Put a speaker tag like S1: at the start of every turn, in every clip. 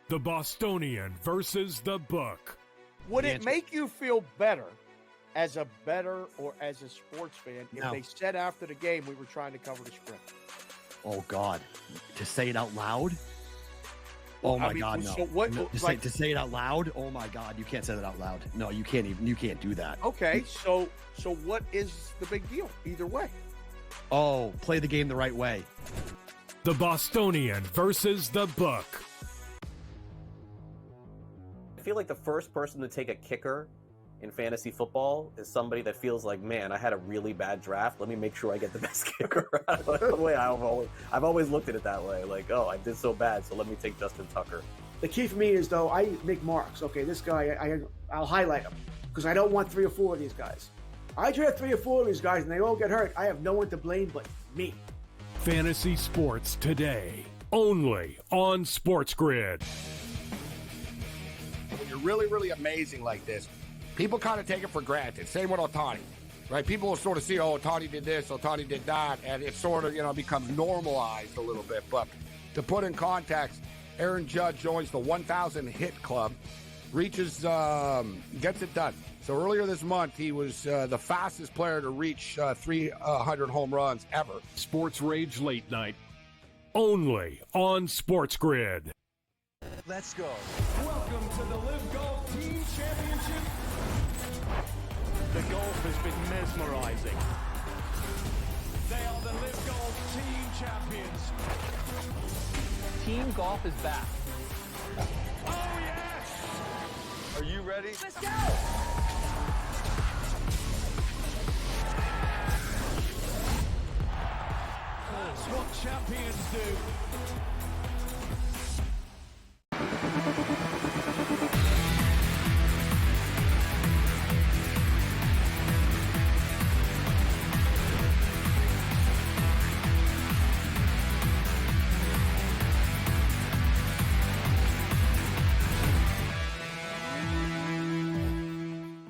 S1: The Bostonian versus the book.
S2: Would it make you feel better as a bettor or as a sports fan if
S3: No.
S2: they said after the game we were trying to cover the spread?
S3: Oh, God. To say it out loud? Oh, my God, no.
S2: So what,
S3: No, to say it out loud? Oh, my God. You can't say that out loud. No, you can't do that.
S2: Okay, so what is the big deal either way?
S3: Oh, play the game the right way.
S1: The Bostonian versus the book.
S4: I feel like the first person to take a kicker in fantasy football is somebody that feels like, man, I had a really bad draft. Let me make sure I get the best kicker. The way I've always looked at it that way. Like, oh, I did so bad, so let me take Justin Tucker.
S5: The key for me is, though, I make marks. Okay, this guy, I'll highlight him because I don't want 3 or 4 of these guys. I draft 3 or 4 of these guys and they all get hurt. I have no one to blame but me.
S1: Fantasy sports today, only on SportsGrid.
S6: When you're really, really amazing like this, people kind of take it for granted. Same with Ohtani, right? People will sort of see, oh, Ohtani did this, Ohtani did that, and it sort of, becomes normalized a little bit. But to put in context, Aaron Judge joins the 1,000 hit club, reaches, gets it done. So earlier this month, he was the fastest player to reach 300 home runs ever.
S1: Sports Rage Late Night, only on SportsGrid.
S7: Let's go. Welcome to the Live Golf Team Championship. The golf has been mesmerizing. They are the Live Golf Team Champions.
S8: Team golf is back.
S7: Oh, yes!
S8: Are you ready?
S7: Let's go! That's what champions do.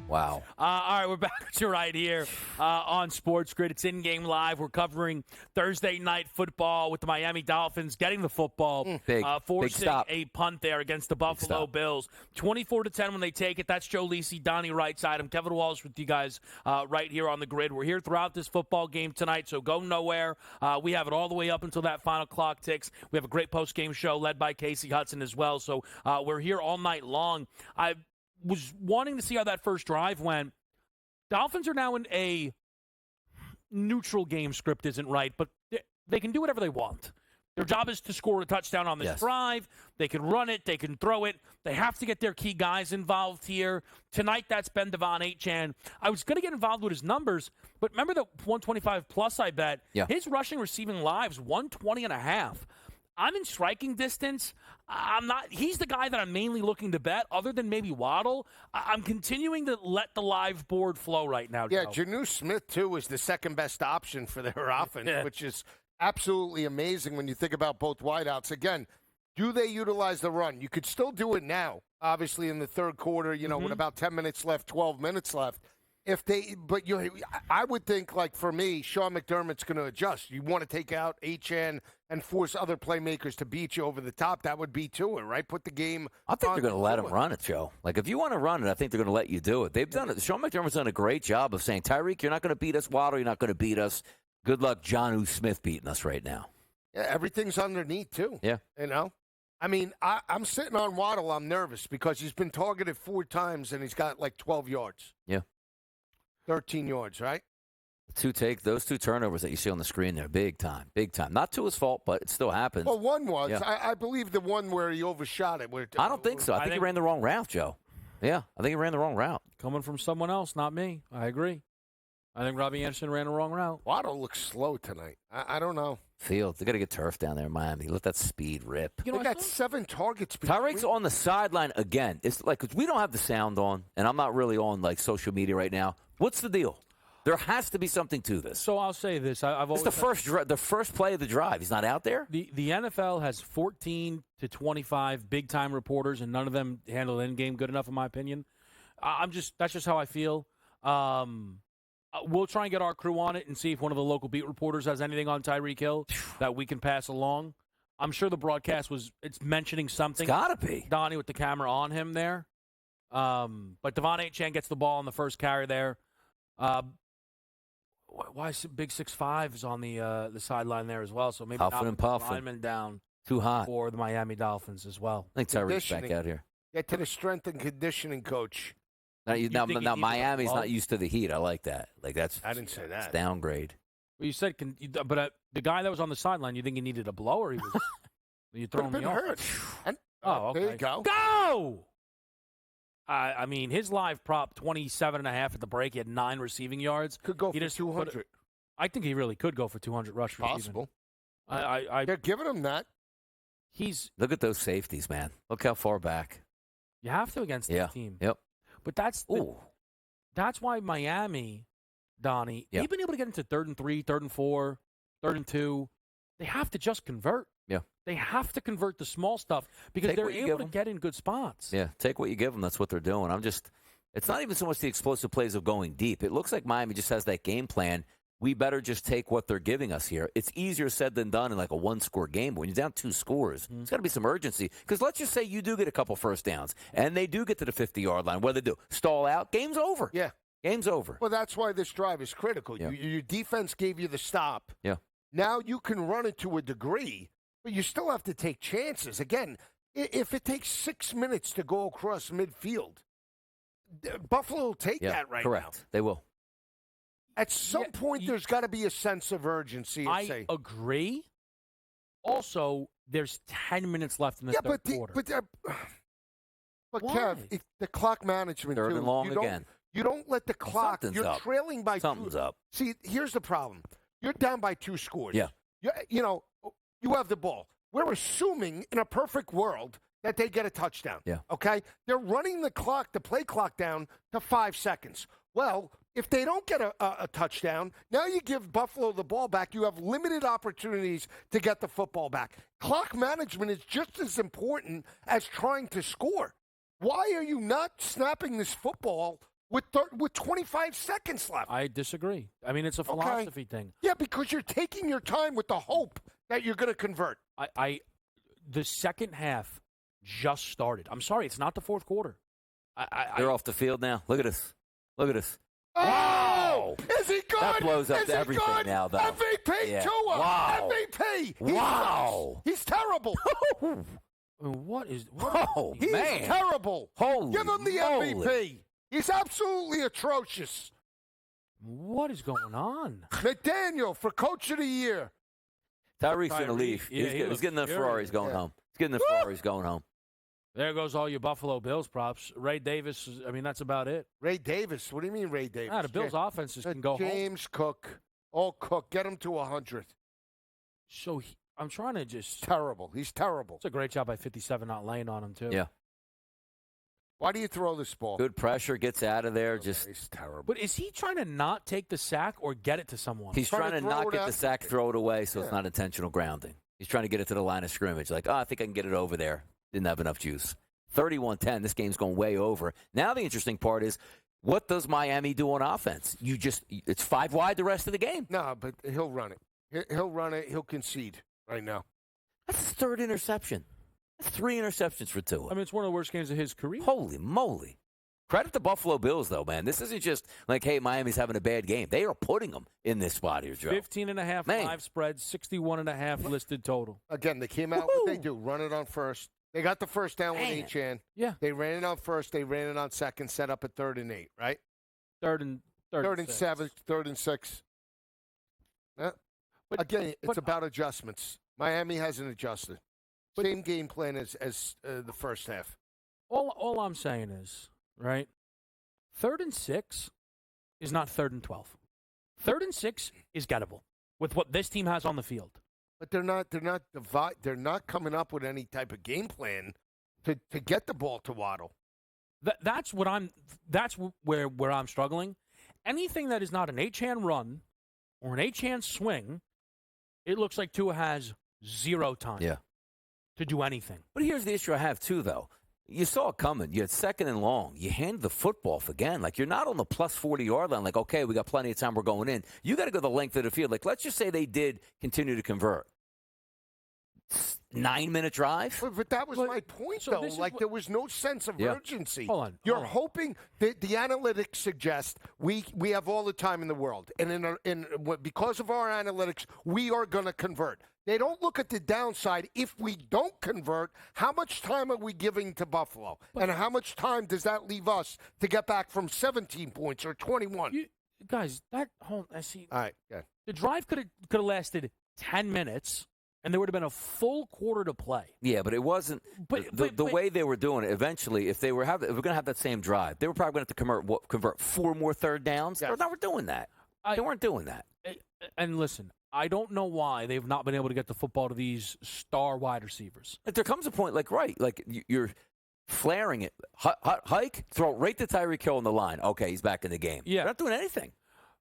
S9: Wow.
S10: All right, we're back right here on SportsGrid. It's in-game-live. We're covering Thursday night football with the Miami Dolphins getting the football, forcing a punt there against the Buffalo Bills. 24-10 when they take it. That's Joe Lisi, Donnie Rightside. I'm Kevin Walsh with you guys right here on the grid. We're here throughout this football game tonight, so go nowhere. We have it all the way up until that final clock ticks. We have a great post-game show led by Casey Hudson as well, so we're here all night long. I was wanting to see how that first drive went. Dolphins are now in a neutral game. Script isn't right, but they can do whatever they want. Their job is to score a touchdown on this drive. They can run it. They can throw it. They have to get their key guys involved here. Tonight, that's Ben Devon Achane. I was going to get involved with his numbers, but remember the 125 plus I bet?
S9: Yeah.
S10: His rushing receiving lives, 120.5. I'm in striking distance. I'm not. He's the guy that I'm mainly looking to bet, other than maybe Waddle. I'm continuing to let the live board flow right now.
S6: Yeah,
S10: Joe.
S6: Janu Smith, too, is the second best option for their offense, which is absolutely amazing when you think about both wideouts. Again, do they utilize the run? You could still do it now, obviously, in the third quarter, with about 10 minutes left, 12 minutes left. I would think, like, for me, Sean McDermott's going to adjust. You want to take out Achane and force other playmakers to beat you over the top. That would be to it, right? Put the game.
S9: I think they're going to let him run it, Joe. Like, if you want to run it, I think they're going to let you do it. They've done it. Sean McDermott's done a great job of saying, Tyreek, you're not going to beat us. Waddle, you're not going to beat us. Good luck, Jonnu Smith beating us right now.
S6: Yeah, everything's underneath, too.
S9: Yeah.
S6: I mean, I'm sitting on Waddle. I'm nervous because he's been targeted 4 times and he's got like 12 yards.
S9: Yeah.
S6: 13 yards, right?
S9: Those 2 turnovers that you see on the screen there, big time. Not to his fault, but it still happens.
S6: Well, one was.
S9: Yeah.
S6: I believe the one where he overshot it.
S9: I don't think so. I think he ran the wrong route, Joe. Yeah, I think he ran the wrong route.
S10: Coming from someone else, not me. I agree. I think Robbie Anderson ran the wrong route.
S6: Waddle looks slow tonight. I don't know.
S9: Field, they got to get turf down there in Miami. Let that speed rip.
S6: They got 7 targets.
S9: Tyreek's on the sideline again. It's like, 'cause we don't have the sound on, and I'm not really on like social media right now. What's the deal? There has to be something to this.
S10: So I'll say this: I've always
S9: the first play of the drive. He's not out there.
S10: The NFL has 14 to 25 big time reporters, and none of them handle in game good enough, in my opinion. That's just how I feel. We'll try and get our crew on it and see if one of the local beat reporters has anything on Tyreek Hill that we can pass along. I'm sure the broadcast it's mentioning something.
S9: It's got to be.
S10: Donnie with the camera on him there. But Devon Achane gets the ball on the first carry there. Why is Big 6'5" is on the sideline there as well? So maybe
S9: Puffin and puffin.
S10: lineman down
S9: Too hot
S10: for the Miami Dolphins as well.
S9: I think Tyreek's back out here.
S6: Get to the strength and conditioning coach.
S9: Now Miami's not used to the heat. I like that. I didn't
S6: say that.
S9: It's downgrade.
S10: Well, you said, but the guy that was on the sideline, you think he needed a blow, or he was? You throwing me off?
S6: Hurt.
S10: Okay.
S6: There you go.
S10: Go! I mean, his live prop 27.5 at the break. He had 9 receiving yards.
S6: Could go for 200.
S10: I think he really could go for 200 rush.
S6: Possible.
S10: They're
S6: giving him that.
S9: Look at those safeties, man. Look how far back.
S10: You have to against this team.
S9: Yep.
S10: But that's why Miami, Donnie, they've been able to get into 3rd and 3, 3rd and 4, 3rd and 2. They have to just convert.
S9: Yeah.
S10: They have to convert the small stuff because they're able to get in good spots.
S9: Yeah, take what you give them. That's what they're doing. It's not even so much the explosive plays of going deep. It looks like Miami just has that game plan. We better just take what they're giving us here. It's easier said than done in like a one-score game. But when you're down 2 scores, there's got to be some urgency. Because let's just say you do get a couple first downs, and they do get to the 50-yard line. What do they do? Stall out? Game's over.
S6: Yeah.
S9: Game's over.
S6: Well, that's why this drive is critical.
S9: Yeah.
S6: Your defense gave you the stop.
S9: Yeah.
S6: Now you can run it to a degree, but you still have to take chances. Again, if it takes 6 minutes to go across midfield, Buffalo will take that right now.
S9: Correct. They will.
S6: At some point, there's got to be a sense of urgency.
S10: I agree. Also, there's 10 minutes left in the third quarter.
S6: But Kev, the clock management,
S9: Third and long again.
S6: You don't let the clock.
S9: Something's
S6: You're
S9: up.
S6: trailing by
S9: Something's
S6: 2.
S9: up.
S6: See, here's the problem. You're down by 2 scores.
S9: Yeah.
S6: You have the ball. We're assuming in a perfect world that they get a touchdown.
S9: Yeah.
S6: Okay? They're running the play clock down to 5 seconds. Well, if they don't get a touchdown, now you give Buffalo the ball back. You have limited opportunities to get the football back. Clock management is just as important as trying to score. Why are you not snapping this football with 25 seconds left?
S10: I disagree. I mean, it's a philosophy thing.
S6: Yeah, because you're taking your time with the hope that you're going to convert.
S10: The second half just started. I'm sorry, it's not the fourth quarter.
S9: They're off the field now. Look at this. Look at this.
S6: Oh!
S9: Wow!
S6: Is he good?
S9: That blows up
S6: Is
S9: to
S6: he
S9: everything
S6: good?
S9: now, though.
S6: MVP
S9: Yeah.
S6: Tua.
S9: Wow.
S6: MVP.
S9: Wow.
S6: He's terrible.
S10: What is?
S9: Oh,
S6: He's
S9: man.
S6: terrible.
S9: Holy
S6: Give him the
S9: moly.
S6: MVP. He's absolutely atrocious.
S10: What is going on?
S6: McDaniel for Coach of the Year.
S9: Tyreek's going to leave.
S10: Yeah,
S9: He's getting the Ferraris going home. He's getting the Ferraris going home.
S10: There goes all your Buffalo Bills props. Ray Davis, I mean, that's about it.
S6: Ray Davis. What do you mean Ray Davis?
S10: The Bills' offenses can go home.
S6: James Cook. Oh, Cook. Get him to 100.
S10: So I'm trying to just.
S6: Terrible. He's terrible.
S10: It's a great job by 57 not laying on him, too.
S9: Yeah.
S6: Why do you throw this ball?
S9: Good pressure, gets out of there.
S6: He's terrible.
S10: But is he trying to not take the sack or get it to someone?
S9: He's trying to not get the sack, throw it away, so it's
S6: Yeah.
S9: not intentional grounding. He's trying to get it to the line of scrimmage. Like, I think I can get it over there. Didn't have enough juice. 31-10. This game's going way over. Now the interesting part is, what does Miami do on offense? It's 5 wide the rest of the game.
S6: No, but he'll run it. He'll run it. He'll concede right now.
S9: That's his 3rd interception. That's 3 interceptions for Tua.
S10: I mean, it's one of the worst games of his career.
S9: Holy moly. Credit the Buffalo Bills, though, man. This isn't just like, hey, Miami's having a bad game. They are putting them in this spot here, Joe.
S10: 15.5 live spread, 61.5 listed total.
S6: Again, they came out, what they do, run it on first. They got the first down with Achane.
S10: Yeah.
S6: They ran it on first. They ran it on second, set up at 3rd and 8, right?
S10: Third and
S6: 7, 3rd and 6. Yeah.
S10: But,
S6: again, it's about adjustments. Miami hasn't adjusted. Same game plan as the first half.
S10: All I'm saying is, right, 3rd and 6 is not 3rd and 12. 3rd and 6 is gettable with what this team has on the field.
S6: But they're not coming up with any type of game plan to get the ball to Waddle.
S10: That's where I'm struggling. Anything that is not an Achane run or an Achane swing, it looks like Tua has 0 time to do anything.
S9: But here's the issue I have, too, though. You saw it coming. You had 2nd and long. You hand the football off again. Like, you're not on the plus 40-yard line. Like, okay, we got plenty of time. We're going in. You got to go the length of the field. Like, let's just say they did continue to convert. 9-minute drive.
S6: But that was my point, though. Like, there was no sense of urgency.
S10: Hold on.
S6: You're hoping that the analytics suggest we have all the time in the world. And because of our analytics, we are going to convert. They don't look at the downside. If we don't convert, how much time are we giving to Buffalo? And how much time does that leave us to get back from 17 points or 21?
S10: Guys, I see.
S6: All right, good.
S10: The drive could have lasted 10 minutes. And there would have been a full quarter to play.
S9: Yeah, but it wasn't. The way they were doing it, eventually, if we're going to have that same drive, they were probably going to have to convert 4 more third downs. Yes. They're not doing that. They weren't doing that.
S10: And listen, I don't know why they've not been able to get the football to these star wide receivers.
S9: Like, there comes a point, like you're flaring it. Hike, throw it right to Tyreek Hill on the line. Okay, he's back in the game.
S10: Yeah.
S9: They're not doing anything.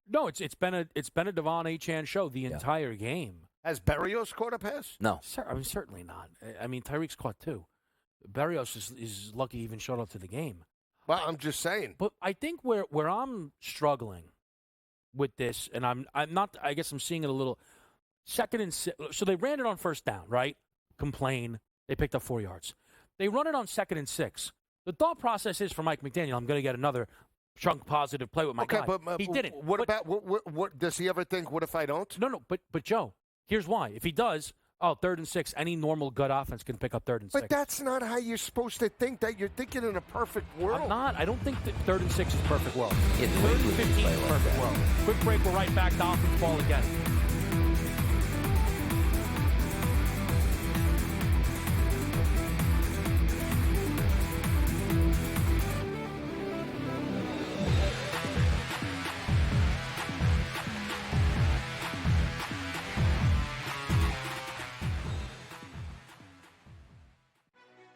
S10: No, it's been a Devon Achane show the entire game.
S6: Has Berrios caught a pass?
S9: No.
S10: Certainly not. I mean, Tyreek's caught 2. Berrios is lucky he even showed up to the game.
S6: Well, I'm just saying.
S10: But I think where I'm struggling with this, and I'm not, I guess I'm seeing it a little, 2nd and 6. So they ran it on first down, right? Complain. They picked up 4 yards. They run it on 2nd and 6. The thought process is for Mike McDaniel, I'm going to get another chunk positive play with my guy.
S6: But
S10: he didn't.
S6: What does he ever think? What if I don't?
S10: No. But Joe, here's why. If he does, 3rd and 6, any normal good offense can pick up 3rd and 6.
S6: But that's not how you're supposed to think. That you're thinking in a perfect world.
S10: I'm not. I don't think that 3rd and 6 is perfect world.
S9: 3rd
S10: and 15 is perfect world. Quick break. We're right back. Dolphins ball again.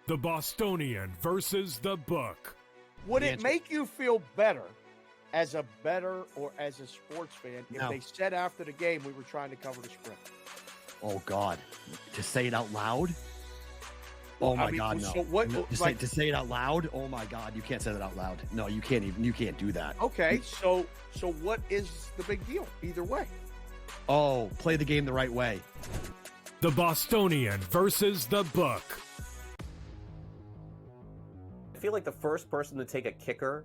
S1: The Bostonian versus the book.
S2: Would it make you feel better as a bettor or as a sports fan if they said after the game we were trying to cover the spread?
S3: Oh, God. To say it out loud? Oh, my God, no.
S2: So what,
S3: to say it out loud? Oh, my God. You can't say that out loud. No, you can't even. You can't do that.
S2: Okay, so what is the big deal either way?
S3: Oh, play the game the right way.
S1: The Bostonian versus the book.
S4: I feel like the first person to take a kicker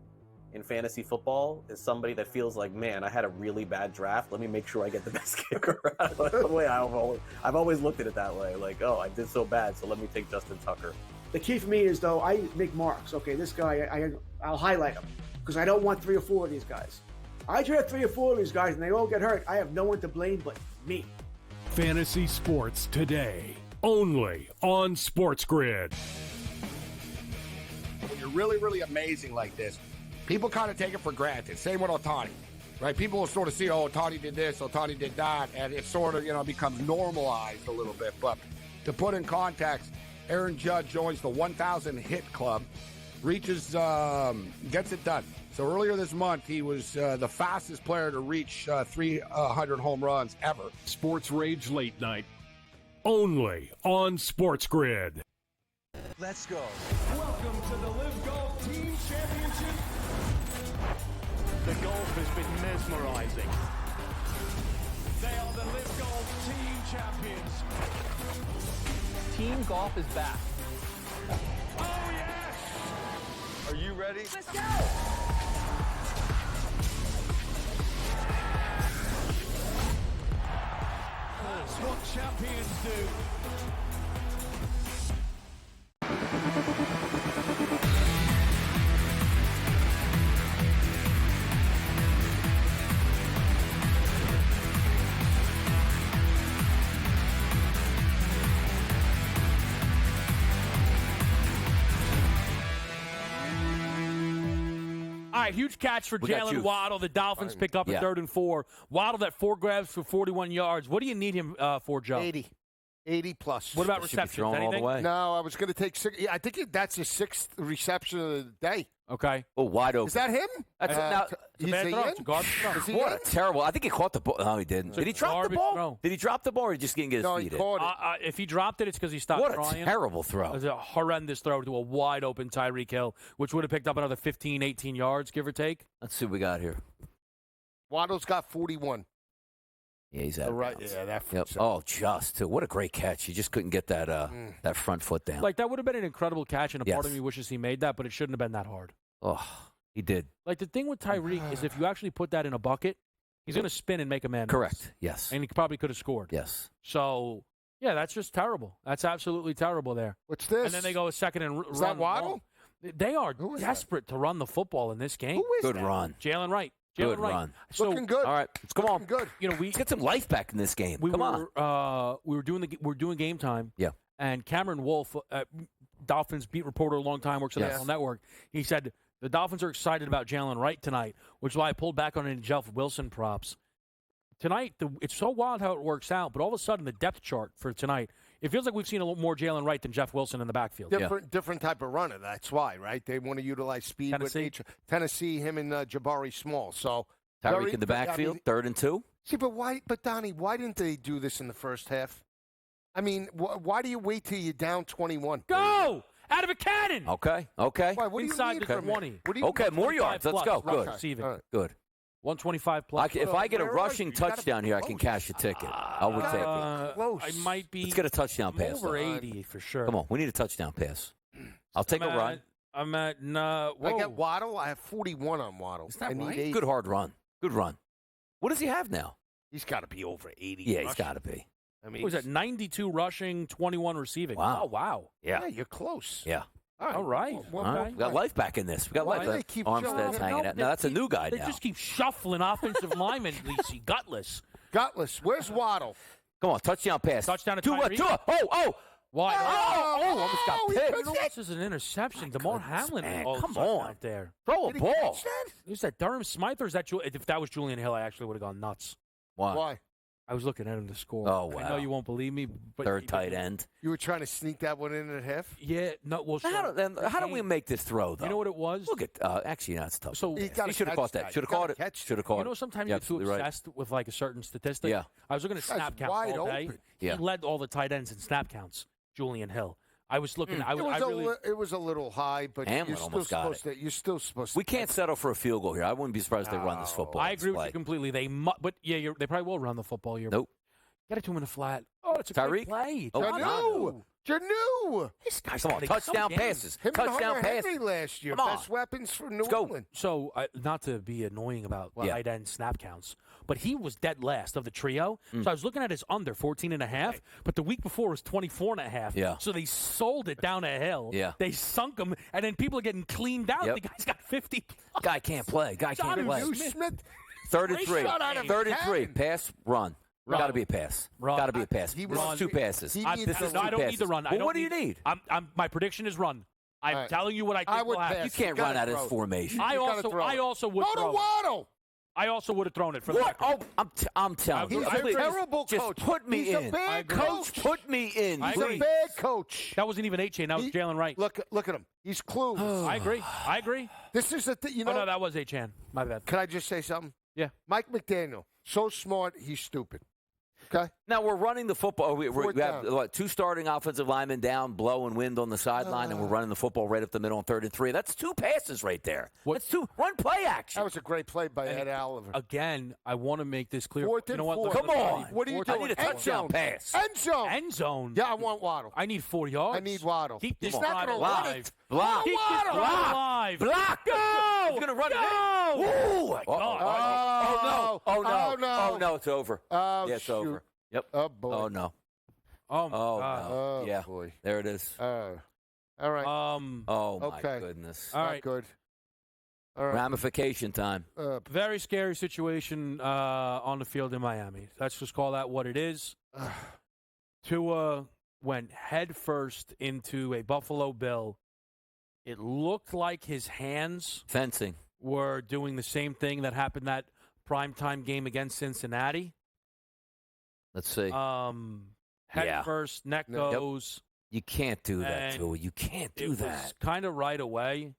S4: in fantasy football is somebody that feels like, man, I had a really bad draft. Let me make sure I get the best kicker. The way I've always looked at it that way. Like, oh, I did so bad, so let me take Justin Tucker.
S5: The key for me is, though, I make marks. Okay, this guy, I'll highlight him because I don't want 3 or 4 of these guys. I draft 3 or 4 of these guys and they all get hurt. I have no one to blame but me.
S1: Fantasy sports today, only on SportsGrid.
S11: When you're really, really amazing like this, people kind of take it for granted. Same with Ohtani, right? People will sort of see, oh, Ohtani did this, Ohtani did that, and it sort of, becomes normalized a little bit. But to put in context, Aaron Judge joins the 1,000 hit club, reaches, gets it done. So earlier this month, he was the fastest player to reach 300 home runs ever.
S1: Sports Rage Late Night, only on SportsGrid.
S7: Let's go. Welcome to the Live Golf Team Championship. The golf has been mesmerizing. They are the Live Golf Team Champions.
S8: Team golf is back.
S7: Oh, yes!
S8: Are you ready?
S7: Let's go! That's what champions do.
S10: All right, huge catch for Jalen Waddle. The Dolphins pick up a 3rd and 4. Waddle at 4 grabs for 41 yards. What do you need him for, Joe?
S6: 80 plus.
S10: What about receptions? Anything?
S6: All the way. No, I was going to take 6. I think that's his 6th reception of the day.
S10: Okay.
S9: Oh, wide open.
S6: Is that him?
S10: That's a bad throw. It's a garbage throw.
S9: What a terrible. I think he caught the ball. No, he didn't. Did he drop the ball?
S10: Throw.
S9: Did he drop the ball or he just didn't get his feet
S6: in? No, he caught
S10: it. If he dropped it, it's because he stopped trying.
S9: What a terrible throw.
S10: It was a horrendous throw to a wide-open Tyreek Hill, which would have picked up another 15, 18 yards, give or take.
S9: Let's see what we got here.
S6: Waddle's got 41.
S9: Yeah, he's out.
S6: Right. Yeah, that.
S9: Yep. Oh, just too. What a great catch! He just couldn't get that that front foot down.
S10: Like that would have been an incredible catch, and a part
S9: Yes.
S10: of me wishes he made that, but it shouldn't have been that hard.
S9: Oh, he did.
S10: Like the thing with Tyreek is if you actually put that in a bucket, he's going to spin and make a man.
S9: Correct.
S10: miss.
S9: Yes.
S10: And he probably could have scored.
S9: Yes.
S10: So, yeah, that's just terrible. That's absolutely terrible there.
S6: What's this?
S10: And then they go a second and
S6: Is
S10: run.
S6: that Waddle?
S10: long. They are
S6: Who is that?
S10: desperate to run the football in this game.
S6: Who is
S9: Good
S6: that?
S9: run.
S10: Jalen Wright.
S9: Good
S10: Jalen Wright.
S9: run.
S10: So,
S6: Looking good.
S9: All right, let's come on.
S6: Good.
S10: you know,
S9: Let's get some life back in this game. Come on.
S10: We were doing game time.
S9: Yeah.
S10: And Cameron Wolf, Dolphins beat reporter a long time, works at the
S9: Yes.
S10: NFL Network. He said the Dolphins are excited about Jalen Wright tonight, which is why I pulled back on any Jeff Wilson props. Tonight, it's so wild how it works out, but all of a sudden the depth chart for tonight, it feels like we've seen a little more Jalen Wright than Jeff Wilson in the backfield.
S6: Different type of runner. That's why, right? They want to utilize speed
S10: Tennessee.
S6: with Tennessee, him and Jabari Small. So
S9: Tyreek in the backfield, 3rd and 2.
S6: See, but why? But Donnie, why didn't they do this in the first half? I mean, why do you wait till you're down 21?
S10: Go! Out of a cannon!
S9: Okay. Okay.
S6: Why, what
S10: Inside
S6: do you
S10: the
S6: need from me?
S10: 20.
S6: What do you
S9: Okay, more yards. Let's go.
S10: plus
S9: Good.
S10: receiving.
S6: All right.
S9: Good.
S10: 125 plus.
S9: If I get a
S6: where are
S9: rushing
S6: you? You gotta
S9: touchdown
S6: be
S9: here, I can
S6: close.
S9: cash a ticket. I would take it.
S6: Close.
S10: I might be.
S9: Let's get a touchdown
S10: I'm
S9: pass.
S10: over
S9: though.
S10: 80 for sure.
S9: Come on, we need a touchdown pass. I'll take a run.
S10: I'm at no.
S6: I got Waddle. I have 41 on Waddle.
S10: Is that
S6: I need
S10: right?
S6: 80.
S9: Good hard run. Good run. What does he have now?
S6: He's got to be over 80.
S9: Yeah, he's
S6: rushing.
S9: got to be.
S6: I mean,
S10: What was that? 92 rushing, 21 receiving.
S9: Wow.
S10: Oh, wow.
S6: Yeah, you're close.
S9: Yeah.
S10: All right.
S9: All right. We got life back in this. We got
S6: Why
S9: life.
S6: do they keep
S9: Armstead's
S6: showing-
S9: hanging out. No, that's a new guy
S10: They
S9: now.
S10: just keep shuffling offensive linemen, Lisi. Gutless.
S6: Gutless. Where's Waddle?
S9: Come on, touchdown pass.
S10: Touchdown to
S9: Tua.
S10: Tyreek.
S9: Oh.
S10: Why?
S9: Almost got
S6: he
S9: picked.
S6: missed it.
S10: This is an interception. DeMar Hamlin.
S9: man,
S10: all of a
S9: come
S10: sudden
S9: on.
S10: out there.
S9: Throw a
S6: Did he
S9: ball.
S6: catch that?
S10: Is that Durham Smythe or is that if that was Julian Hill, I actually would have gone nuts.
S6: Why?
S10: I was looking at him to score.
S9: Oh,
S10: I
S9: wow.
S10: know you won't believe me, but
S9: 3rd tight end.
S6: You were trying to sneak that one in at half?
S10: Yeah, no. Well,
S9: How do we make this throw, though?
S10: You know what it was?
S9: Look at actually, that's tough.
S10: So
S6: He
S9: he
S6: gotta
S9: should have
S6: catch
S9: caught that.
S6: that.
S9: Should have
S6: You
S9: caught
S6: gotta
S9: it.
S6: catch
S9: Should have caught it.
S10: you know, sometimes
S9: You're
S10: you get too
S9: absolutely right.
S10: obsessed with like a certain statistic.
S9: Yeah.
S10: I was looking at
S6: Guy's
S10: snap counts
S6: wide
S10: all day.
S6: open.
S9: Yeah.
S10: He led all the tight ends in snap counts. Julian Hill. I was looking. I really.
S6: It was a little high, but
S9: Hamlin
S6: you're still
S9: almost got
S6: supposed to. You're still supposed to.
S9: We can't settle for a field goal here. I wouldn't be surprised if they run this football.
S10: I agree with
S9: play.
S10: you completely. But yeah, they probably will run the football here.
S9: Nope.
S10: Get it to him in the flat. Oh, it's a
S9: Tyreek?
S10: great play.
S9: Oh,
S6: Janu! Janu!
S10: This guy's
S9: Come on,
S10: got
S9: touchdown
S10: some game.
S9: passes.
S6: Him and
S9: Touchdown
S6: Hunter
S9: passes.
S6: Henry last year.
S9: Come on.
S6: Best weapons for New
S9: go.
S6: England.
S10: So, not to be annoying about
S9: Yeah.
S10: tight end snap counts, but he was dead last of the trio.
S9: Mm.
S10: So I was looking at his under 14.5, but the week before was 24.5.
S9: Yeah.
S10: So they sold it down a hill.
S9: Yeah.
S10: They sunk him, and then people are getting cleaned out.
S9: Yep.
S10: The guy's got 50 plus.
S9: Guy can't play. Guy can't
S10: Jonathan
S9: play.
S10: Smith.
S6: Smith.
S9: 3rd and
S10: Great
S9: 3.
S10: shot out of
S9: 3rd and 3.
S6: Kevin.
S9: Pass, run.
S10: Run.
S9: Got to be a pass.
S10: Run.
S9: Got to be a pass.
S6: He
S9: This
S6: was-
S9: is 2 passes.
S6: he
S10: I
S6: needs to
S10: don't
S6: run.
S10: need the run. I
S9: Well,
S10: don't
S9: what do you need?
S10: My prediction is run. I'm
S6: All right.
S10: telling you what I think
S6: I would
S10: will happen.
S6: pass.
S9: You can't
S6: You
S9: run
S6: gotta
S9: out of
S6: throw.
S9: this formation.
S10: I
S6: You gotta
S10: also
S6: throw it.
S10: would
S6: Go to
S10: throw it.
S6: Waddle.
S10: I also would have thrown it for the
S9: What?
S10: record.
S9: Oh, I'm telling you.
S6: He's a
S9: Please,
S6: terrible
S9: just
S6: coach.
S9: put me
S6: He's
S9: in.
S6: a bad
S9: Coach,
S6: coach.
S9: put me in.
S10: I
S6: He's
S10: agree.
S6: a bad coach.
S10: That wasn't even H-Chain. That was
S6: He-
S10: Jalen Wright.
S6: Look at him. He's clueless.
S10: I agree.
S6: This is a thing. You know.
S10: Oh, no, that was H-Chan. My bad.
S6: Can I just say something?
S10: Yeah.
S6: Mike McDaniel, so smart, he's stupid. Okay.
S9: Now we're running the football. We
S6: Fourth
S9: have
S6: down.
S9: what, 2 starting offensive linemen down, blowing wind on the sideline, and we're running the football right up the middle on 3rd and 3. That's 2 passes right there. That's 2 run play action.
S6: That was a great play by Ed Oliver.
S10: Again, I want to make this clear.
S6: 4th
S10: You
S6: and
S10: know what?
S6: 4.
S9: Come on.
S6: What are you
S9: I
S6: doing?
S9: need a
S6: End
S9: touchdown
S6: zone.
S9: pass.
S6: End zone.
S10: End zone.
S6: Yeah, I want Waddle.
S10: I need 4 yards.
S6: I need Waddle.
S10: Keep this
S6: He's not
S10: drive
S6: gonna
S10: alive.
S6: run it.
S9: Block.
S10: Keep this
S6: Waddle.
S10: drive alive.
S9: Block.
S10: Go.
S9: He's going to run it in.
S10: Go.
S9: Ooh, my
S10: God.
S9: God. Oh, no.
S6: Oh, no.
S9: Oh, no, it's over.
S6: Oh,
S9: Yeah, it's
S6: shoot.
S9: over. Yep.
S6: Oh, boy.
S9: Oh, no.
S10: Oh, my
S9: Oh,
S10: God.
S9: no.
S6: Oh,
S9: Yeah.
S6: boy.
S9: There it is.
S6: All right.
S9: Oh, my
S6: Okay.
S9: goodness.
S10: all
S6: Not
S10: right.
S6: good. All right.
S9: Ramification time.
S10: Very scary situation on the field in Miami. Let's just call that what it is. Tua went head first into a Buffalo Bill. It looked like his hands
S9: Fencing.
S10: were doing the same thing that happened that primetime game against Cincinnati.
S9: Let's see.
S10: Head
S9: Yeah.
S10: first, neck
S9: Yep.
S10: goes.
S9: You can't do that,
S10: And
S9: Tua. You can't do
S10: It
S9: that.
S10: was kind of right away.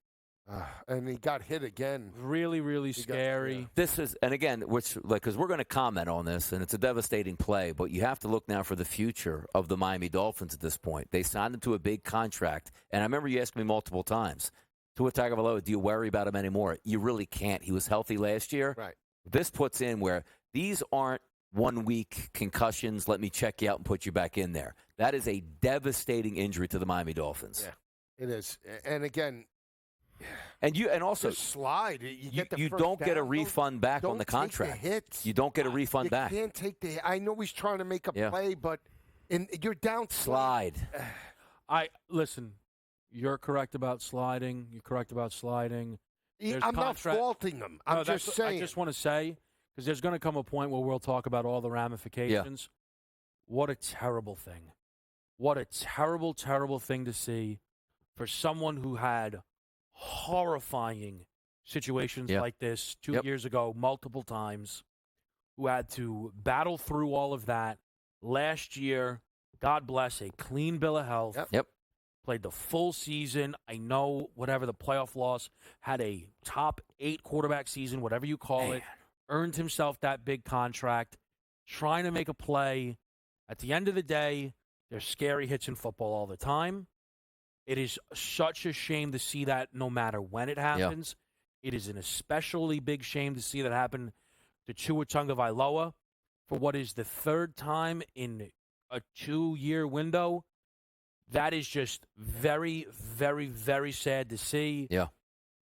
S6: And he got hit again.
S10: Really, really
S6: He got-
S10: scary.
S6: yeah.
S9: This is, and again, which like, because we're going to comment on this, and it's a devastating play, but you have to look now for the future of the Miami Dolphins at this point. They signed him to a big contract, and I remember you asked me multiple times, Tua Tagovailoa, do you worry about him anymore? You really can't. He was healthy last year.
S6: Right.
S9: This puts in where these aren't 1 week concussions, let me check you out and put you back in there. That is a devastating injury to the Miami Dolphins.
S6: Yeah, it is. And again,
S9: and also
S6: just slide. You
S9: don't get a refund back on the contract. You don't get a refund back.
S6: You can't take the hit. I know he's trying to make a play, but you're down.
S9: Slide.
S10: Listen. You're correct about sliding. You're correct about sliding.
S6: I'm not faulting them. I'm just saying.
S10: I just want to say, because there's going to come a point where we'll talk about all the ramifications. Yeah. What a terrible thing. What a terrible, terrible thing to see for someone who had horrifying situations like this 2 years ago, multiple times, who had to battle through all of that. Last year, God bless, a clean bill of health.
S9: Yep.
S10: Played the full season. I know whatever the playoff loss, had a top 8 quarterback season, whatever you call it, earned himself that big contract, trying to make a play. At the end of the day, there's scary hits in football all the time. It is such a shame to see that no matter when it happens. It is an especially big shame to see that happen to Tua Tagovailoa for what is the third time in a 2-year window. That is just very, very, very sad to see.
S9: Yeah.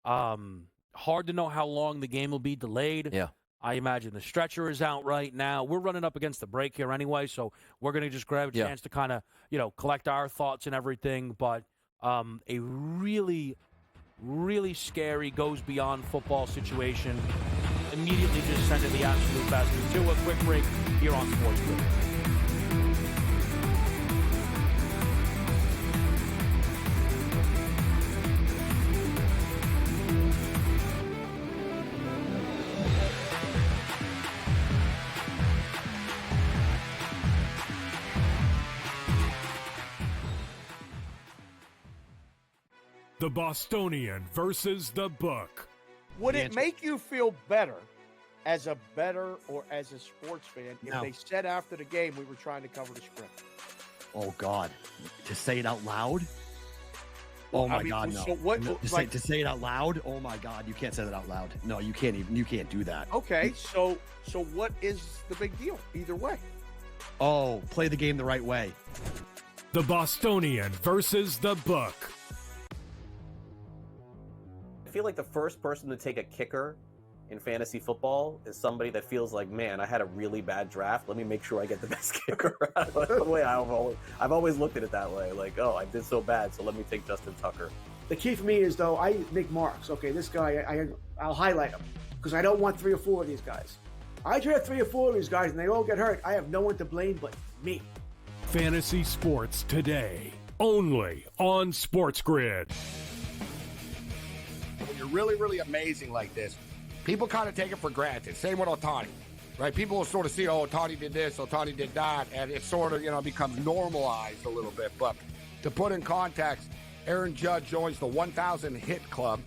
S10: Hard to know how long the game will be delayed.
S9: Yeah.
S10: I imagine the stretcher is out right now. We're running up against the break here anyway, so we're going to just grab a chance to kind of, collect our thoughts and everything. But a really, really scary, goes beyond football situation. Immediately just send in the absolute best. To a quick break here on SportsGrid.
S1: The Bostonian versus the book.
S2: Would it make you feel better as a bettor or as a sports fan if they said after the game we were trying to cover the script?
S3: Oh, God. To say it out loud? Oh, my God, no.
S2: So what,
S3: to say it out loud? Oh, my God. You can't say that out loud. No, you can't do that.
S2: Okay, so what is the big deal either way?
S3: Oh, play the game the right way.
S1: The Bostonian versus the book.
S4: I feel like the first person to take a kicker in fantasy football is somebody that feels like, man, I had a really bad draft. Let me make sure I get the best kicker. That's the way I've always looked at it that way. Like, oh, I did so bad, so let me take Justin Tucker.
S5: The key for me is, though, I make marks. Okay, this guy, I'll highlight him because I don't want 3 or 4 of these guys. I draft 3 or 4 of these guys and they all get hurt. I have no one to blame but me.
S1: Fantasy sports today, only on SportsGrid.
S11: When you're really, really amazing like this, people kind of take it for granted. Same with Ohtani, right? People will sort of see, oh, Ohtani did this, Ohtani did that, and it sort of, becomes normalized a little bit. But to put in context, Aaron Judge joins the 1,000 hit club,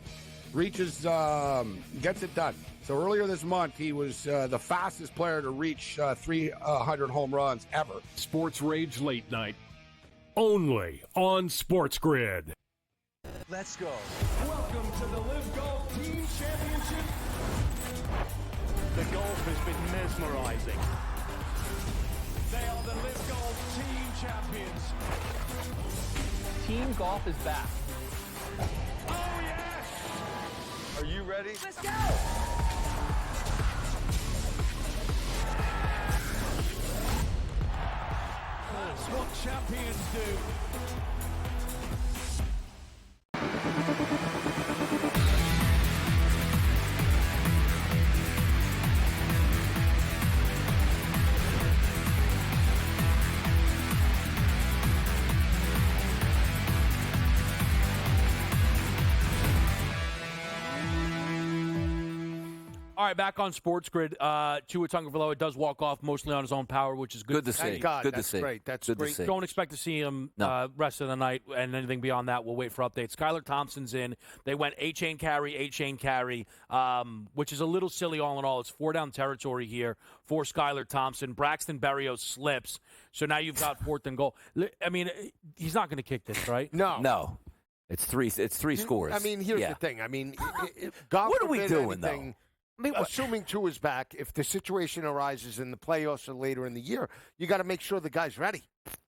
S11: reaches, gets it done. So earlier this month, he was the fastest player to reach 300 home runs ever.
S1: Sports Rage Late Night, only on SportsGrid.
S7: Let's go. Welcome to the Live Golf Team Championship. The golf has been mesmerizing. They are the Live Golf Team champions.
S8: Team golf is back.
S7: Oh, yes!
S8: Are you ready?
S7: Let's go! That's what champions do.
S10: All right, back on SportsGrid. Tua Tagovailoa does walk off mostly on his own power, which is good to see.
S6: Thank God.
S9: Good
S6: That's
S9: to see.
S6: great. That's
S9: Good to
S6: great.
S9: see.
S10: Don't expect to see him rest of the night, and anything beyond that, we'll wait for updates. Skylar Thompson's in. They went 8-chain carry, which is a little silly all in all. It's 4-down territory here for Skylar Thompson. Braxton Berrios slips, so now you've got 4th and goal. I mean, he's not going to kick this, right?
S9: No. It's three scores.
S6: I mean, here's the thing. I mean, God
S9: what are we
S6: forbid
S9: doing,
S6: anything,
S9: though?
S6: assuming Tua is back, if the situation arises in the playoffs or later in the year, you got to make sure the guy's ready.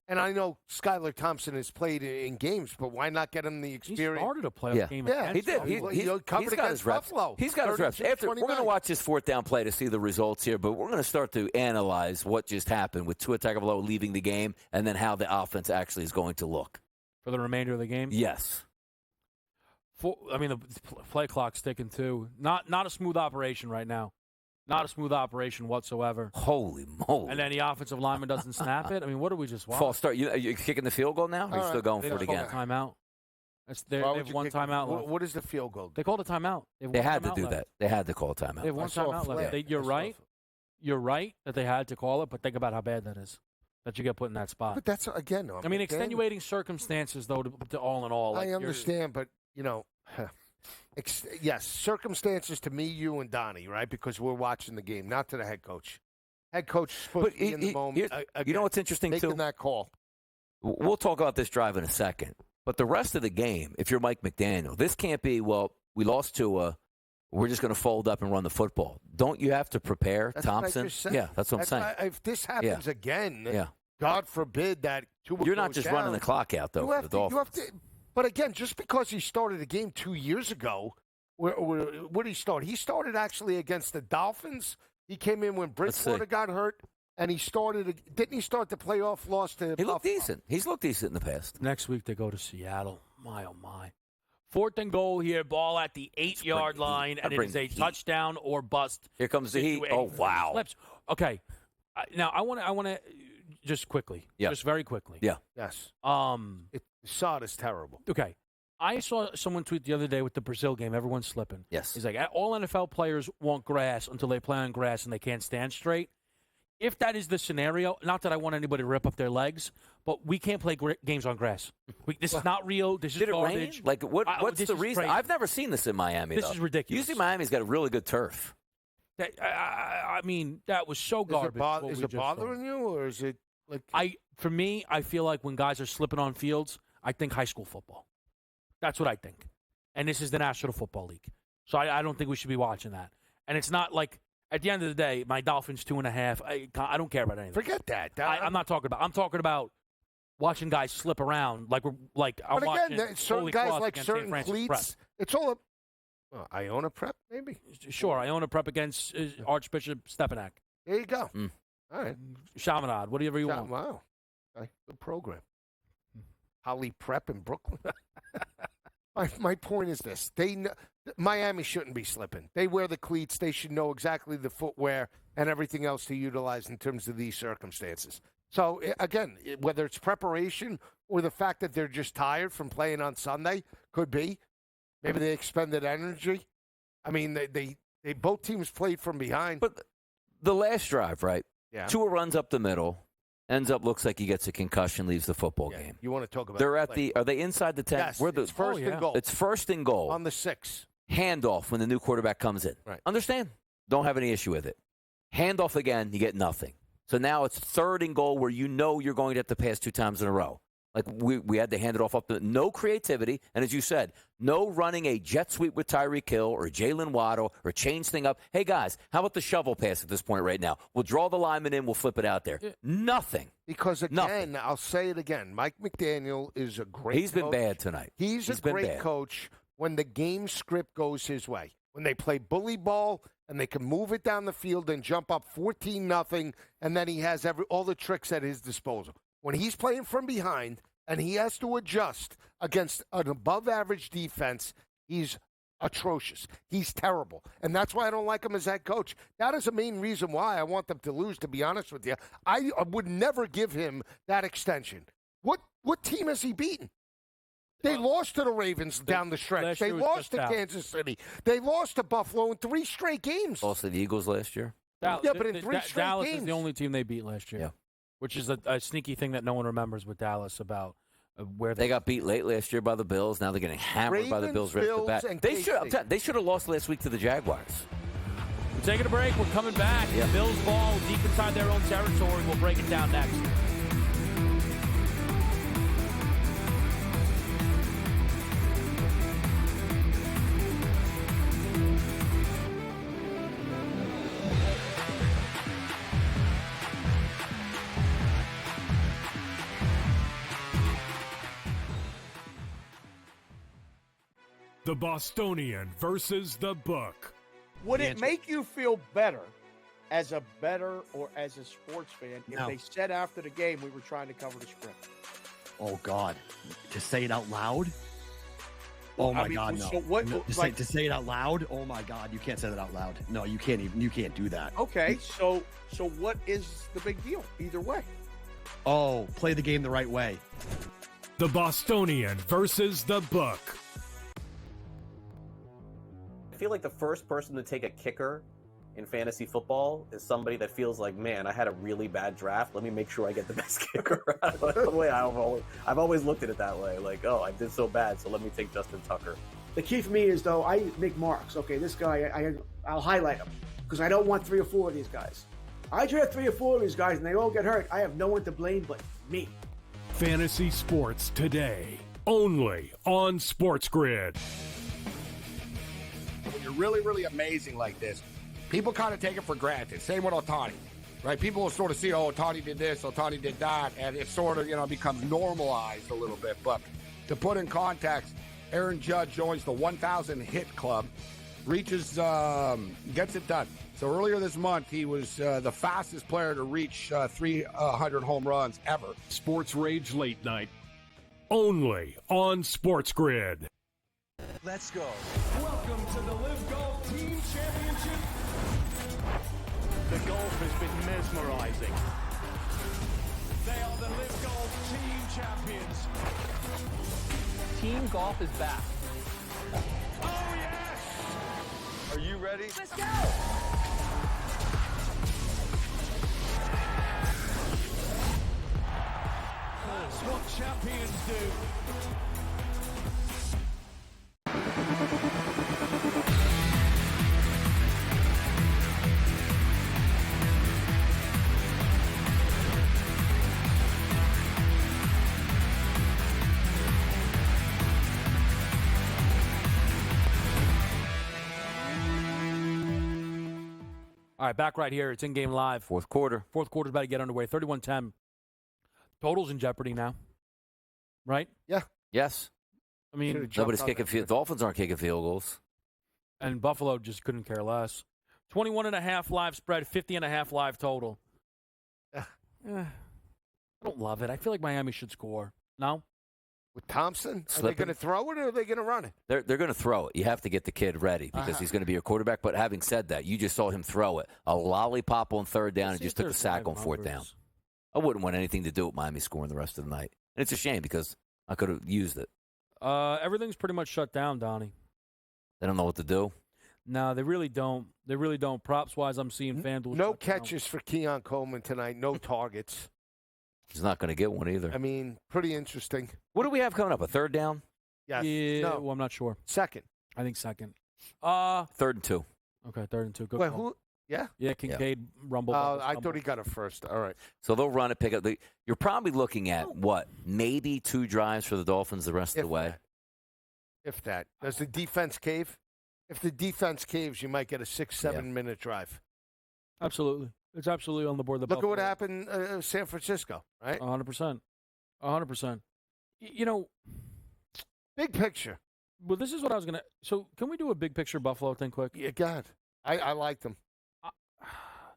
S6: And I know Skylar Thompson has played in games, but why not get him the experience?
S10: He started a playoff game.
S6: Yeah,
S10: he did.
S6: He covered against Buffalo.
S9: He's got his reps. We're going to watch his fourth down play to see the results here, but we're going to start to analyze what just happened with Tua Tagovailoa leaving the game and then how the offense actually is going to look.
S10: For the remainder of the game?
S9: Yes.
S10: The play clock's ticking, too. Not a smooth operation right now. Not a smooth operation whatsoever.
S9: Holy moly.
S10: And then the offensive lineman doesn't snap it. I mean, what do we just watch?
S9: False start. You're kicking the field goal now? Or are you still going for it again?
S10: Timeout. They have one timeout left.
S6: What is the field goal?
S10: They called a timeout.
S9: They had to do that. They had to call a timeout.
S10: They have one timeout left. You're right. You're right that they had to call it, but think about how bad that is, that you get put in that spot.
S6: But that's, again,
S10: I mean, extenuating circumstances, though, to all in all.
S6: I understand, but, yes, circumstances to me, you, and Donnie, right? Because we're watching the game, not to the head coach. Head coach is supposed to be in the moment.
S9: You know what's interesting,
S6: making
S9: too?
S6: that call.
S9: We'll talk about this drive in a second. But the rest of the game, if you're Mike McDaniel, this can't be, well, we lost to we're just going to fold up and run the football. Don't you have to prepare,
S6: That's
S9: Thompson?
S6: Yeah,
S9: that's what I'm saying.
S6: If this happens again,
S9: yeah.
S6: God forbid that
S9: you're not just running the clock out, though, for the Dolphins.
S6: But again, just because he started a game 2 years ago, where did he start? He started actually against the Dolphins. He came in when Bridgewater got hurt, and he started. Didn't he start the playoff loss to?
S9: He looked decent. He's looked decent in the past.
S10: Next week they go to Seattle. My oh my. 4th and goal here. Ball at the 8-yard line, and it is a touchdown or bust.
S9: Here comes the heat. Oh wow.
S10: Slips. Okay. Now I want to just quickly.
S9: Yeah.
S10: Just very quickly.
S9: Yeah.
S6: Yes. Sod is terrible.
S10: Okay. I saw someone tweet the other day with the Brazil game. Everyone's slipping.
S9: Yes.
S10: He's like, all NFL players want grass until they play on grass and they can't stand straight. If that is the scenario, not that I want anybody to rip up their legs, but we can't play games on grass. This is not real. This is garbage.
S9: Did it rain? Like, what's the reason?
S10: Crazy.
S9: I've never seen this in Miami,
S10: This is ridiculous.
S9: Usually Miami's got a really good turf.
S10: I mean, that was so garbage.
S6: Is it bothering you, or is it like...
S10: For me, I feel like when guys are slipping on fields, I think high school football. That's what I think. And this is the National Football League. So I don't think we should be watching that. And it's not like, at the end of the day, my Dolphins 2.5, I don't care about anything.
S6: Forget that.
S10: I'm not talking about. I'm talking about watching guys slip around I'm watching
S6: certain guys like certain cleats.
S10: Prep.
S6: It's all Iona Prep, maybe?
S10: Sure, Iona Prep against Archbishop Stepanak.
S6: There you go. All right.
S10: Chaminade, whatever you want.
S6: Wow. Okay. Good program. Holly Prep in Brooklyn. My point is this. Miami shouldn't be slipping. They wear the cleats. They should know exactly the footwear and everything else to utilize in terms of these circumstances. So, again, whether it's preparation or the fact that they're just tired from playing on Sunday, could be. Maybe they expended energy. I mean, they both teams played from behind.
S9: But the last drive, right?
S6: Yeah.
S9: Tua runs up the middle. Looks like he gets a concussion, leaves the football game.
S6: You want to talk about
S9: They're are they inside the 10?
S6: Yes, it's first and goal.
S9: It's first and goal.
S6: On the 6.
S9: Handoff when the new quarterback comes in.
S6: Right.
S9: Understand? Don't have any issue with it. Handoff again, you get nothing. So now it's 3rd and goal where you know you're going to have to pass 2 times in a row. Like we had to hand it off up. No creativity. And as you said, no running a jet sweep with Tyreek Hill or Jalen Waddle or change thing up. Hey, guys, how about the shovel pass at this point right now? We'll draw the lineman in. We'll flip it out there. Nothing.
S6: Because, again, I'll say it again. Mike McDaniel is a great
S9: He's been bad tonight.
S6: He's a great coach when the game script goes his way. When they play bully ball and they can move it down the field and jump up 14-0, and then he has all the tricks at his disposal. When he's playing from behind and he has to adjust against an above-average defense, he's atrocious. He's terrible. And that's why I don't like him as head coach. That is the main reason why I want them to lose, to be honest with you. I would never give him that extension. What team has he beaten? They lost to the Ravens down the stretch. They lost to Kansas City. They lost to Buffalo in 3 straight games.
S9: Lost to the Eagles last year?
S10: But in 3 straight Dallas games. Is the only team they beat last year.
S9: Yeah.
S10: Which is a sneaky thing that no one remembers with Dallas about where
S9: they got beat late last year by the Bills. Now they're getting hammered by the Bills right off the bat. They should have lost last week to the Jaguars.
S10: We're taking a break. We're coming back. Yeah. Bills ball deep inside their own territory. We'll break it down next.
S1: The Bostonian versus the book.
S2: Would it make you feel better as a bettor or as a sports fan if they said after the game we were trying to cover the spread?
S3: Oh God, to say it out loud? Oh my God, no.
S2: So what?
S3: To say it out loud? Oh my God, you can't say that out loud. No, you can't even. You can't do that.
S2: Okay, so what is the big deal? Either way.
S3: Oh, play the game the right way.
S1: The Bostonian versus the book.
S4: I feel like the first person to take a kicker in fantasy football is somebody that feels like, man, I had a really bad draft. Let me make sure I get the best kicker. The way I've always looked at it that way. Like, oh, I did so bad, so let me take Justin Tucker.
S5: The key for me is, though, I make marks. Okay, this guy, I'll highlight him because I don't want 3 or 4 of these guys. I draft 3 or 4 of these guys and they all get hurt. I have no one to blame but me.
S1: Fantasy sports today, only on SportsGrid.
S11: When you're really, really amazing like this, people kind of take it for granted. Same with Ohtani, right? People will sort of see, oh, Ohtani did this, Ohtani did that, and it sort of, becomes normalized a little bit. But to put in context, Aaron Judge joins the 1,000 hit club, gets it done. So earlier this month, he was the fastest player to reach 300 home runs ever.
S1: Sports Rage Late Night, only on SportsGrid.
S7: Let's go. Welcome to the Live Golf Team Championship. The golf has been mesmerizing. They are the Live Golf Team Champions.
S8: Team golf is back.
S7: Oh, yes!
S8: Are you ready?
S7: Let's go! That's what champions do.
S10: All right, back right here. It's in-game live.
S9: Fourth quarter.
S10: Fourth quarter's about to get underway. 31-10. Total's in jeopardy now. Right?
S6: Yeah.
S9: Yes.
S10: I mean,
S9: nobody's kicking field. Dolphins aren't kicking field goals.
S10: And Buffalo just couldn't care less. 21.5 live spread, 50.5 live total. I don't love it. I feel like Miami should score. No?
S6: With Thompson? Are they going to throw it or are they going to run it?
S9: They're going to throw it. You have to get the kid ready because he's going to be your quarterback. But having said that, you just saw him throw it. A lollipop on third down and just took the sack on fourth down. I wouldn't want anything to do with Miami scoring the rest of the night. And it's a shame because I could have used it.
S10: Everything's pretty much shut down, Donnie.
S9: They don't know what to do.
S10: No, they really don't. They really don't. Props-wise, I'm seeing FanDuel.
S6: No catches for Keon Coleman tonight. No targets.
S9: He's not going to get one either.
S6: I mean, pretty interesting.
S9: What do we have coming up? A third down?
S6: Yes.
S10: Yeah,
S6: no.
S10: well, I'm not sure.
S6: Second.
S10: I think second.
S9: 3rd and 2.
S10: Okay, 3rd and 2. Good
S6: Wait,
S10: call.
S6: who? Yeah?
S10: Yeah, Kincaid rumbled.
S6: I thought he got it first. All right.
S9: So they'll run it, pick up. You're probably looking at, what, maybe 2 drives for the Dolphins the rest of the way?
S6: If that. Does the defense cave? If the defense caves, you might get a 6-7 minute drive.
S10: Absolutely. It's absolutely on the board.
S6: Look at what happened in San Francisco, right?
S10: 100%. 100%.
S6: Big picture.
S10: Well, this is what I was going to. So, can we do a big picture Buffalo thing quick?
S6: Yeah, God. I like them.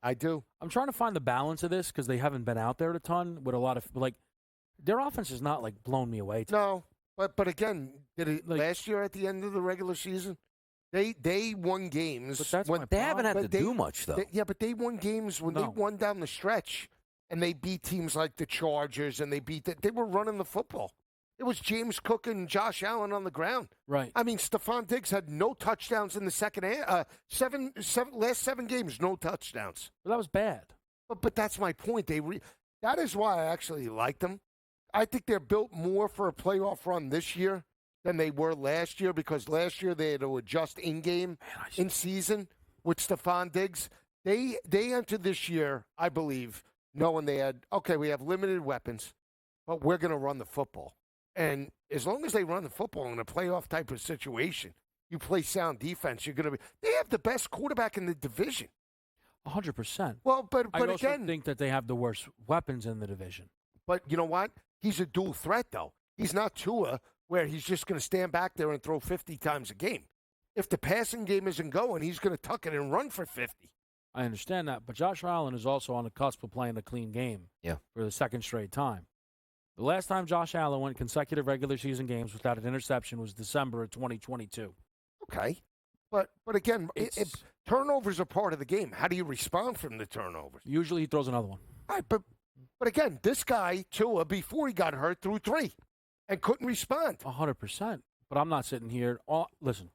S6: I do.
S10: I'm trying to find the balance of this because they haven't been out there a ton with a lot of, their offense is not, blown me away.
S6: No. But again, did it last year at the end of the regular season? They won games.
S10: But that's
S9: they haven't had to do much, though.
S6: But they won games when they won down the stretch, and they beat teams like the Chargers, and they were running the football. It was James Cook and Josh Allen on the ground.
S10: Right.
S6: I mean, Stephon Diggs had no touchdowns in the second half. Last 7 games, no touchdowns.
S10: Well, that was bad.
S6: But that's my point. That is why I actually like them. I think they're built more for a playoff run this year than they were last year because last year they had to adjust in-game, in-season with Stephon Diggs. They entered this year, I believe, knowing we have limited weapons, but we're going to run the football. And as long as they run the football in a playoff type of situation, you play sound defense, you're going to be – they have the best quarterback in the division.
S10: 100%.
S6: Well, but
S10: I also
S6: again –
S10: think that they have the worst weapons in the division.
S6: But you know what? He's a dual threat, though. He's not Tua, where he's just going to stand back there and throw 50 times a game. If the passing game isn't going, he's going to tuck it and run for 50.
S10: I understand that, but Josh Allen is also on the cusp of playing a clean game for the second straight time. The last time Josh Allen went consecutive regular season games without an interception was December of 2022.
S6: Okay. But again, if turnovers are part of the game, how do you respond from the turnovers?
S10: Usually he throws another one.
S6: All right, but again, this guy, Tua, before he got hurt, threw 3 and couldn't respond.
S10: 100%. But I'm not sitting here. Listen.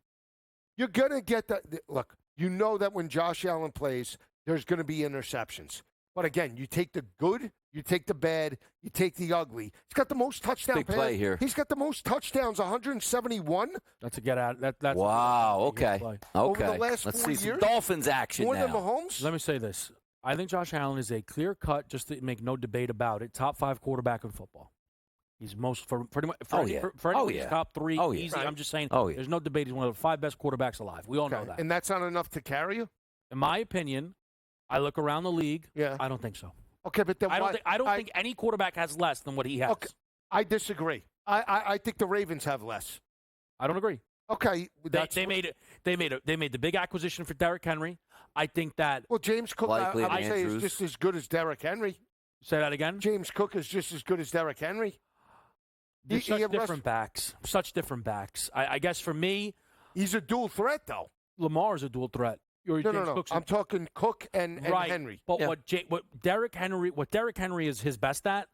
S6: You're going to get that. Look, you know that when Josh Allen plays, there's going to be interceptions. But again, you take the good, you take the bad, you take the ugly. He's got the most touchdowns.
S9: Big play here.
S6: He's got the most touchdowns, 171.
S10: That's a get out. That's
S9: wow. Okay.
S6: Over the last
S9: Let's
S6: 4
S9: see
S6: years,
S9: some Dolphins action
S6: more
S9: now.
S6: than Mahomes.
S10: Let me say this. I think Josh Allen is a clear cut, just to make no debate about it, top 5 quarterback in football. He's most for anyone he's top 3 easy. Right. I'm just saying there's no debate. He's one of the 5 best quarterbacks alive. We all know that.
S6: And that's not enough to carry you?
S10: In my opinion, I look around the league.
S6: Yeah.
S10: I don't think so.
S6: Okay, but then
S10: I don't think any quarterback has less than what he has.
S6: Okay, I disagree. I think the Ravens have less.
S10: I don't agree.
S6: Okay,
S10: they made the big acquisition for Derrick Henry. I think that
S6: James Cook I would say is just as good as Derrick Henry.
S10: Say that again.
S6: James Cook is just as good as Derrick Henry.
S10: Such different backs. I guess for me,
S6: he's a dual threat though.
S10: Lamar's a dual threat.
S6: No. I'm talking Cook and Henry.
S10: But what Derrick Henry is his best at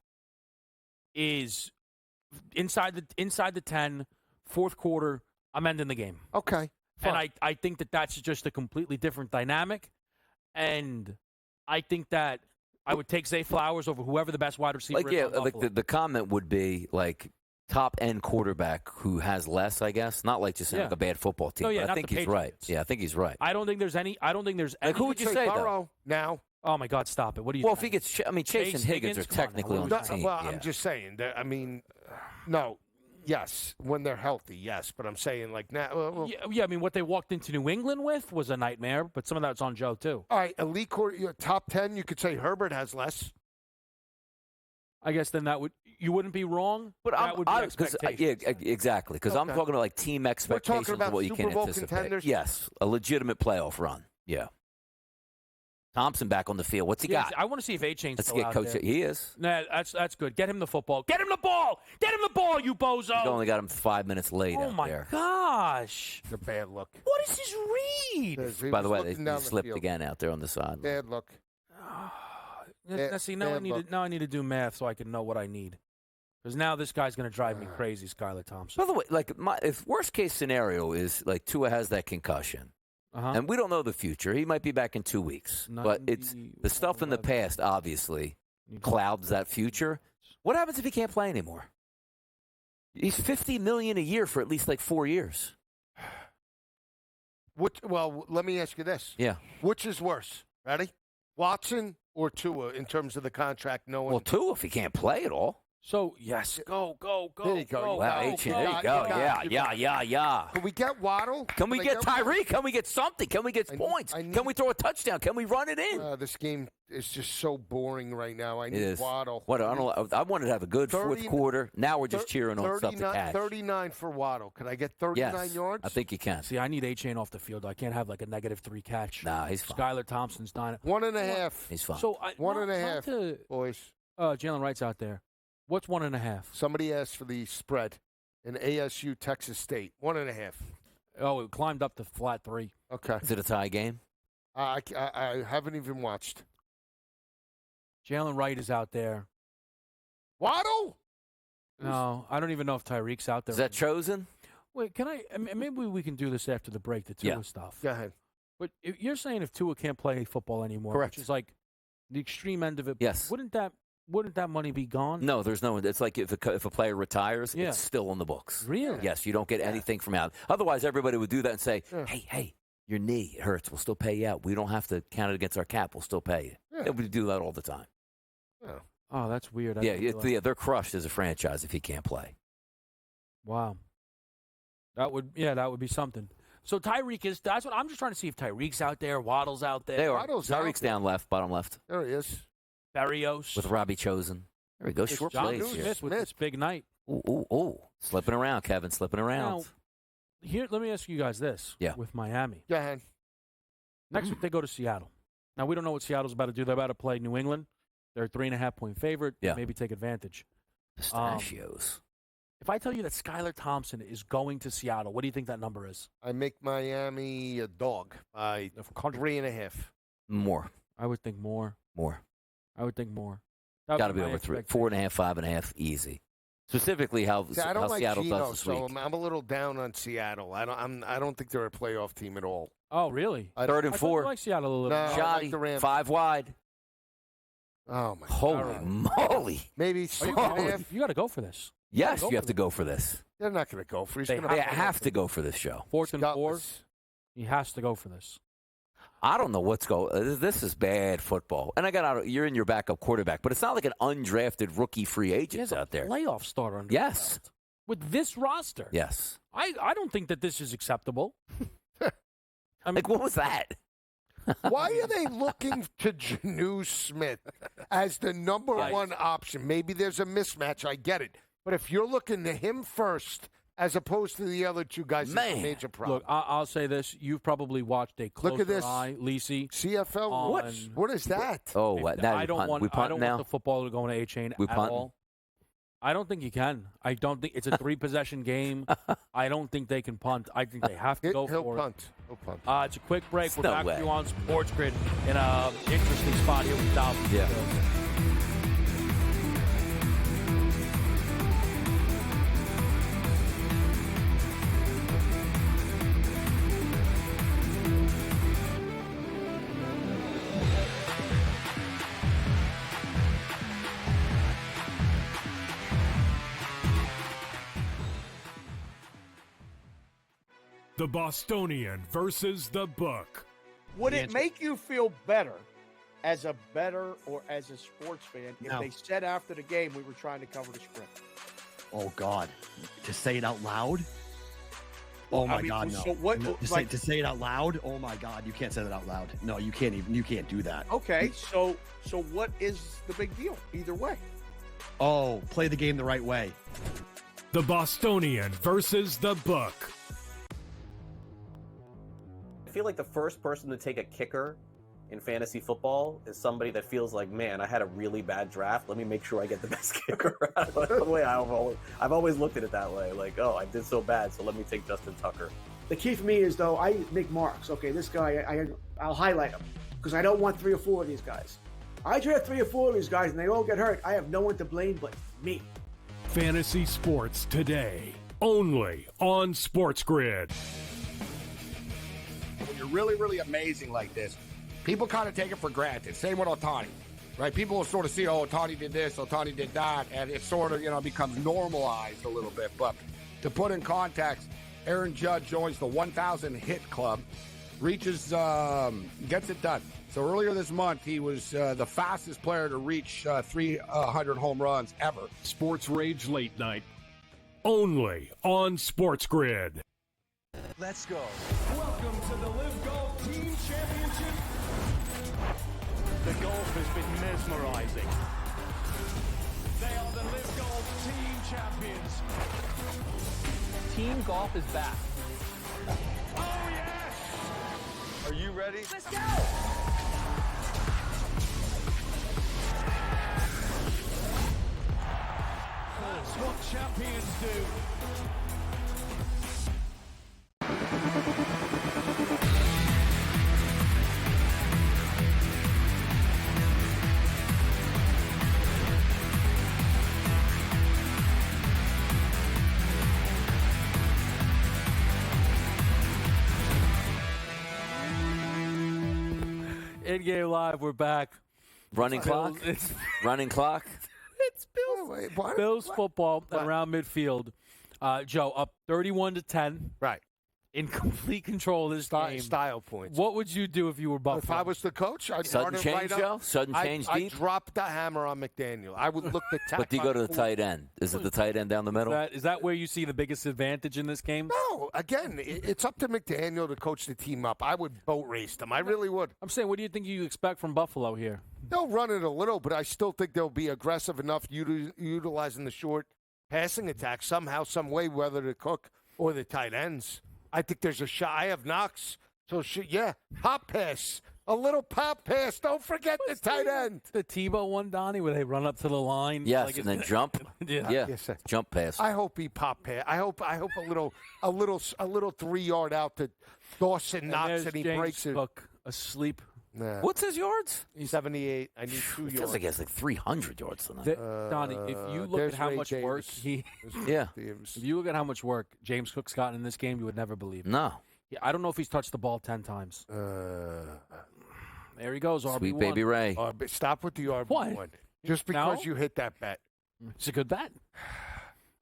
S10: is inside the 10, fourth quarter. I'm ending the game.
S6: Okay.
S10: Fine. And I think that's just a completely different dynamic. And I think that I would take Zay Flowers over whoever the best wide receiver is.
S9: Like the comment would be like top end quarterback who has less, I guess. Not like just like a bad football team.
S10: No,
S9: I think he's right. Yeah, I think he's right.
S10: I don't think there's any.
S9: Like, who would you say
S6: Burrow now?
S10: Oh my God, stop it! What do you?
S9: Well, if he gets, Chase and Higgins are technically on the team.
S6: Well, I'm just saying. No. Yes, when they're healthy, yes. But I'm saying like now.
S10: I mean, what they walked into New England with was a nightmare. But some of that's on Joe too.
S6: All right, elite top 10. You could say Herbert has less.
S10: I guess then you wouldn't be wrong.
S9: But exactly. Because I'm talking about like team expectations
S6: about
S9: of what you
S6: Super
S9: can
S6: Bowl
S9: anticipate.
S6: Contenders?
S9: Yes, a legitimate playoff run. Yeah. Thompson back on the field. What's he got?
S10: I want to see if A-Chain's still out
S9: Coach.
S10: there.
S9: He is.
S10: Nah, that's good. Get him the football. Get him the ball. Get him the ball, you bozo.
S9: He's only got him 5 minutes late out there.
S10: Oh, my gosh.
S6: It's a bad look.
S10: What is his read?
S9: By the way, they slipped again out there on the side.
S6: Bad look.
S10: Now I need to do math so I can know what I need. Because now this guy's going to drive me crazy, Skylar Thompson.
S9: By the way, like if worst case scenario is like Tua has that concussion, and we don't know the future. He might be back in 2 weeks, but it's the stuff in the past obviously clouds that future. What happens if he can't play anymore? He's $50 million a year for at least like 4 years.
S6: Well, let me ask you this.
S9: Yeah.
S6: Which is worse? Ready? Watson or Tua in terms of the contract?
S9: Well, Tua if he can't play at all.
S10: So, yes, go.
S6: There you go.
S9: Wow, there you go. Yeah.
S6: Can we get Waddle?
S9: Can we get Tyreek? Can we get something? Can we get points? Can we throw a touchdown? Can we run it in?
S6: This game is just so boring right now. I need Waddle.
S9: I wanted to have a good fourth quarter. Now we're just cheering on stuff to catch.
S6: 39 for Waddle. Could I get 39 yards?
S9: I think you can.
S10: See, I need A-Chain off the field. I can't have like a -3 catch.
S9: Nah, he's fine.
S10: Skylar Thompson's dying.
S6: 1.5.
S9: He's fine.
S10: So
S6: 1.5, boys.
S10: Jalen Wright's out there. What's 1.5?
S6: Somebody asked for the spread in ASU Texas State. 1.5.
S10: Oh, it climbed up to flat 3.
S6: Okay.
S9: Is it a tie game?
S6: I haven't even watched.
S10: Jalen Wright is out there.
S6: Waddle?
S10: No, I don't even know if Tyreek's out there.
S9: Is that chosen?
S10: Wait, maybe we can do this after the break, the Tua stuff.
S6: Go ahead.
S10: But you're saying if Tua can't play football anymore,
S9: correct,
S10: which is like the extreme end of it.
S9: Yes.
S10: Wouldn't that money be gone?
S9: No, there's no. It's like if a player retires, it's still on the books.
S10: Really?
S9: Yes, you don't get anything from out. Otherwise, everybody would do that and say, "Hey, your knee hurts. We'll still pay you out. We don't have to count it against our cap. We'll still pay you."
S6: Yeah.
S9: They would do that all the time.
S6: Yeah.
S10: Oh, that's weird.
S9: They're crushed as a franchise if he can't play.
S10: Wow. That would be something. So Tyreek that's what I'm just trying to see if Tyreek's out there, Waddle's out there.
S9: They are. Tyreek's down left, bottom left.
S6: There he is.
S10: Barrios.
S9: With Robbie Chosen. There we go. Short
S10: John
S9: plays here.
S10: Smith with this big night.
S9: Ooh. Slipping around, Kevin. Slipping around.
S10: Now, here, let me ask you guys this.
S9: Yeah.
S10: With Miami.
S6: Go ahead.
S10: Next week, they go to Seattle. Now, we don't know what Seattle's about to do. They're about to play New England. They're a 3.5-point favorite.
S9: Yeah.
S10: Maybe take advantage.
S9: Pistachios.
S10: If I tell you that Skylar Thompson is going to Seattle, what do you think that number is?
S6: I make Miami a dog by 3.5.
S9: More.
S10: I would think more. I would think more.
S9: Got to be over 3. 4.5, 5.5, easy. Specifically, how
S6: I don't like
S9: Seattle
S6: Geno,
S9: does this
S6: so
S9: week.
S6: I'm a little down on Seattle. I don't think they're a playoff team at all.
S10: Oh, really?
S9: Third and
S10: I
S9: 4.
S10: like Seattle a little.
S6: No, I
S9: Shoddy.
S6: like the Rams.
S9: 5 wide.
S6: Oh my!
S9: Holy moly!
S6: Maybe 6.5.
S10: You got to go for this.
S9: Yes, you have to go for this.
S6: They're not going to go for it.
S9: They have to go for this show.
S10: 4th and 4. He has to go for this.
S9: I don't know what's going. This is bad football. And you're in your backup quarterback, but it's not like an undrafted rookie free agent out there.
S10: Playoff starter. Under
S9: Yes.
S10: belt. With this roster.
S9: Yes.
S10: I don't think that this is acceptable. I mean,
S9: what was that?
S6: Why are they looking to Janu Smith as the number one option? Maybe there's a mismatch. I get it. But if you're looking to him first as opposed to the other two guys, it's a major problem.
S10: Look, I'll say this. You've probably watched a closer
S6: Look at this.
S10: eye, Lisi.
S6: CFL? What is that?
S9: Oh, now
S10: I don't want the football to go into A-Chain at all. I don't think you can. I don't think it's a 3-possession game. I don't think they can punt. I think they have to go for it.
S6: He'll punt.
S10: It's a quick break. We're
S9: No
S10: back
S9: way.
S10: to you on SportsGrid in an interesting spot here with Dolphins.
S9: Yeah.
S1: The Bostonian versus the Book.
S2: Would it make you feel better as a bettor or as a sports fan if they said after the game we were trying to cover the script?
S3: Oh, God. To say it out loud? Oh, my God, no.
S2: So what,
S3: to say it out loud? Oh, my God. You can't say that out loud. No, you can't do that.
S2: Okay, so what is the big deal either way?
S3: Oh, play the game the right way.
S1: The Bostonian versus the Book.
S4: I feel like the first person to take a kicker in fantasy football is somebody that feels like, man, I had a really bad draft. Let me make sure I get the best kicker. The way I've always looked at it that way. Like, oh, I did so bad, so let me take Justin Tucker.
S5: The key for me is, though, I make marks. Okay, this guy, I'll highlight him because I don't want 3 or 4 of these guys. I draft 3 or 4 of these guys and they all get hurt. I have no one to blame but me.
S1: Fantasy sports today, only on SportsGrid.
S11: When you're really, really amazing like this, people kind of take it for granted. Same with Ohtani, right? People will sort of see, oh, Ohtani did this, Ohtani did that, and it sort of, becomes normalized a little bit. But to put in context, Aaron Judge joins the 1,000 hit club, gets it done. So earlier this month, he was the fastest player to reach 300 home runs ever.
S1: Sports Rage Late Night, only on SportsGrid.
S7: Let's go. Welcome to the Live Golf Team Championship. The golf has been mesmerizing. They are the Live Golf Team champions.
S8: Team golf is back.
S7: Oh, yes!
S8: Are you ready?
S7: Let's go! That's what champions do.
S10: InGame-Live, we're back.
S9: Running clock? Running clock?
S10: It's Bills football around midfield. Joe, up 31-10.
S6: Right.
S10: In complete control of this game.
S6: Style points.
S10: What would you do if you were Buffalo?
S6: If I was the coach, I'd
S9: Sudden
S6: start it
S9: change,
S6: right
S9: Joe?
S6: up.
S9: Sudden change
S6: I'd
S9: deep?
S6: drop the hammer on McDaniel. I would look to tack.
S9: But do you go to the tight end? Is it the tight end down the middle?
S10: Is that where you see the biggest advantage in this game?
S6: No, again, it's up to McDaniel to coach the team up. I would boat race them. I really would.
S10: I'm saying, what do you think you expect from Buffalo here?
S6: They'll run it a little, but I still think they'll be aggressive enough utilizing the short passing attack somehow, some way, whether the Cook or the tight ends. I think there's a shot. I have Knox. So, pop pass. A little pop pass. Don't forget the tight end.
S10: The Tebow one, Donnie, where they run up to the line.
S9: Yes, and then jump.
S10: Yeah.
S6: Yes,
S9: Jump pass.
S6: I hope he pop pass. I hope a little 3-yard out to Dawson Knox and he
S10: James
S6: breaks it.
S10: Cook asleep.
S6: Nah.
S9: What's his yards?
S6: 78. I need 2
S9: It
S6: yards.
S9: feels like he has like 300 yards tonight.
S10: Donnie, if you look
S6: there's
S10: at how
S6: Ray
S10: much
S6: Davis.
S10: work he,
S6: Davis.
S10: if you look at how much work James Cook's gotten in this game, you would never believe it.
S9: No.
S10: Yeah, I don't know if he's touched the ball 10 times. There he goes, RB1.
S9: Sweet baby Ray.
S6: Stop with the RB1.
S10: What?
S6: Just because
S10: No?
S6: you hit that bet.
S10: It's a good bet.